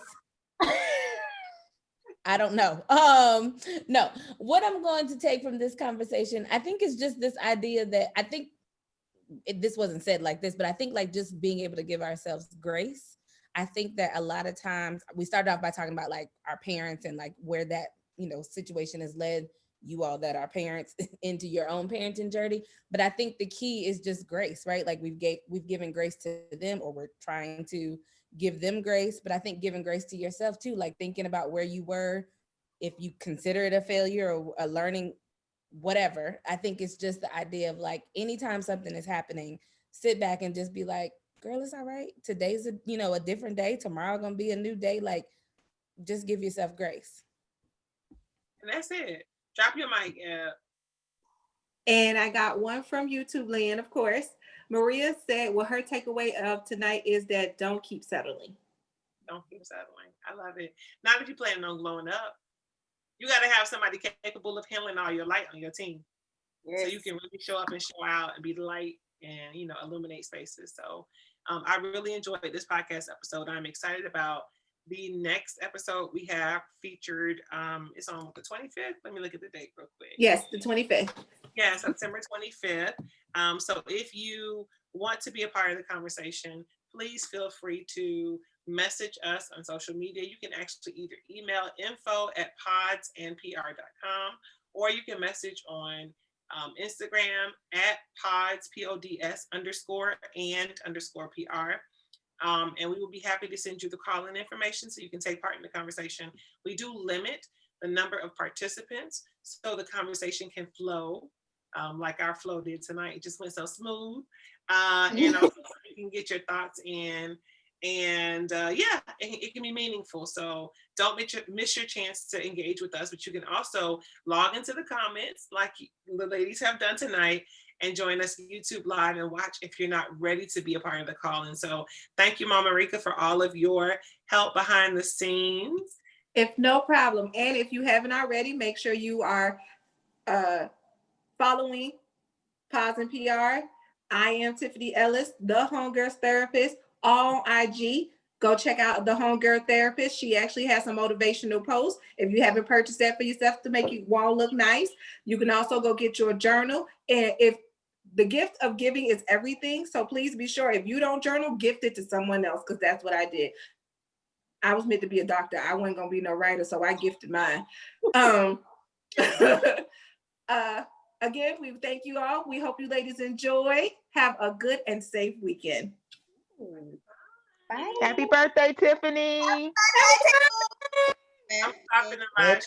I don't know. No, what I'm going to take from this conversation, I think is just this idea that I think this wasn't said like this, but I think like just being able to give ourselves grace. I think that a lot of times we started off by talking about like our parents and like where that, situation has led you all that are parents into your own parenting journey. But I think the key is just grace, right? Like we've given grace to them, or we're trying to give them grace. But I think giving grace to yourself too, like thinking about where you were, if you consider it a failure or a learning, whatever. I think it's just the idea of like, anytime something is happening, sit back and just be like, girl, it's all right. Today's a different day. Tomorrow gonna be a new day. Like, just give yourself grace. And that's it. Drop your mic. Yeah. And I got one from YouTube land, of course. Maria said, well, her takeaway of tonight is that don't keep settling. Don't keep settling. I love it. Not if you're planning on glowing up. You got to have somebody capable of handling all your light on your team. Yes. So you can really show up and show out and be the light and, illuminate spaces. So I really enjoyed this podcast episode. I'm excited about the next episode we have featured. It's on the 25th. Let me look at the date real quick. Yes, the 25th. Yeah, September 25th. So if you want to be a part of the conversation, please feel free to message us on social media. You can actually either email info@podsandpr.com, or you can message on Instagram @pods, PODS _and_PR. And we will be happy to send you the call-in information so you can take part in the conversation. We do limit the number of participants so the conversation can flow like our flow did tonight. It just went so smooth. And also you can get your thoughts in. And it can be meaningful. So don't miss your chance to engage with us, but you can also log into the comments like the ladies have done tonight and join us YouTube live and watch if you're not ready to be a part of the call. And so thank you, Mama Rika, for all of your help behind the scenes. If no problem. And if you haven't already, make sure you are following Pods and PR. I am Tiffany Ellis, the Homegirls Therapist, all IG. Go check out the Homegirl Therapist. She actually has some motivational posts. If you haven't purchased that for yourself to make your wall look nice, you can also go get your journal. And if the gift of giving is everything, so please be sure if you don't journal, gift it to someone else, because that's what I did. I was meant to be a doctor. I wasn't gonna be no writer, so I gifted mine. Again, we thank you all. We hope you ladies enjoy. Have a good and safe weekend. Bye. Happy birthday, Tiffany. I'm stopping the live.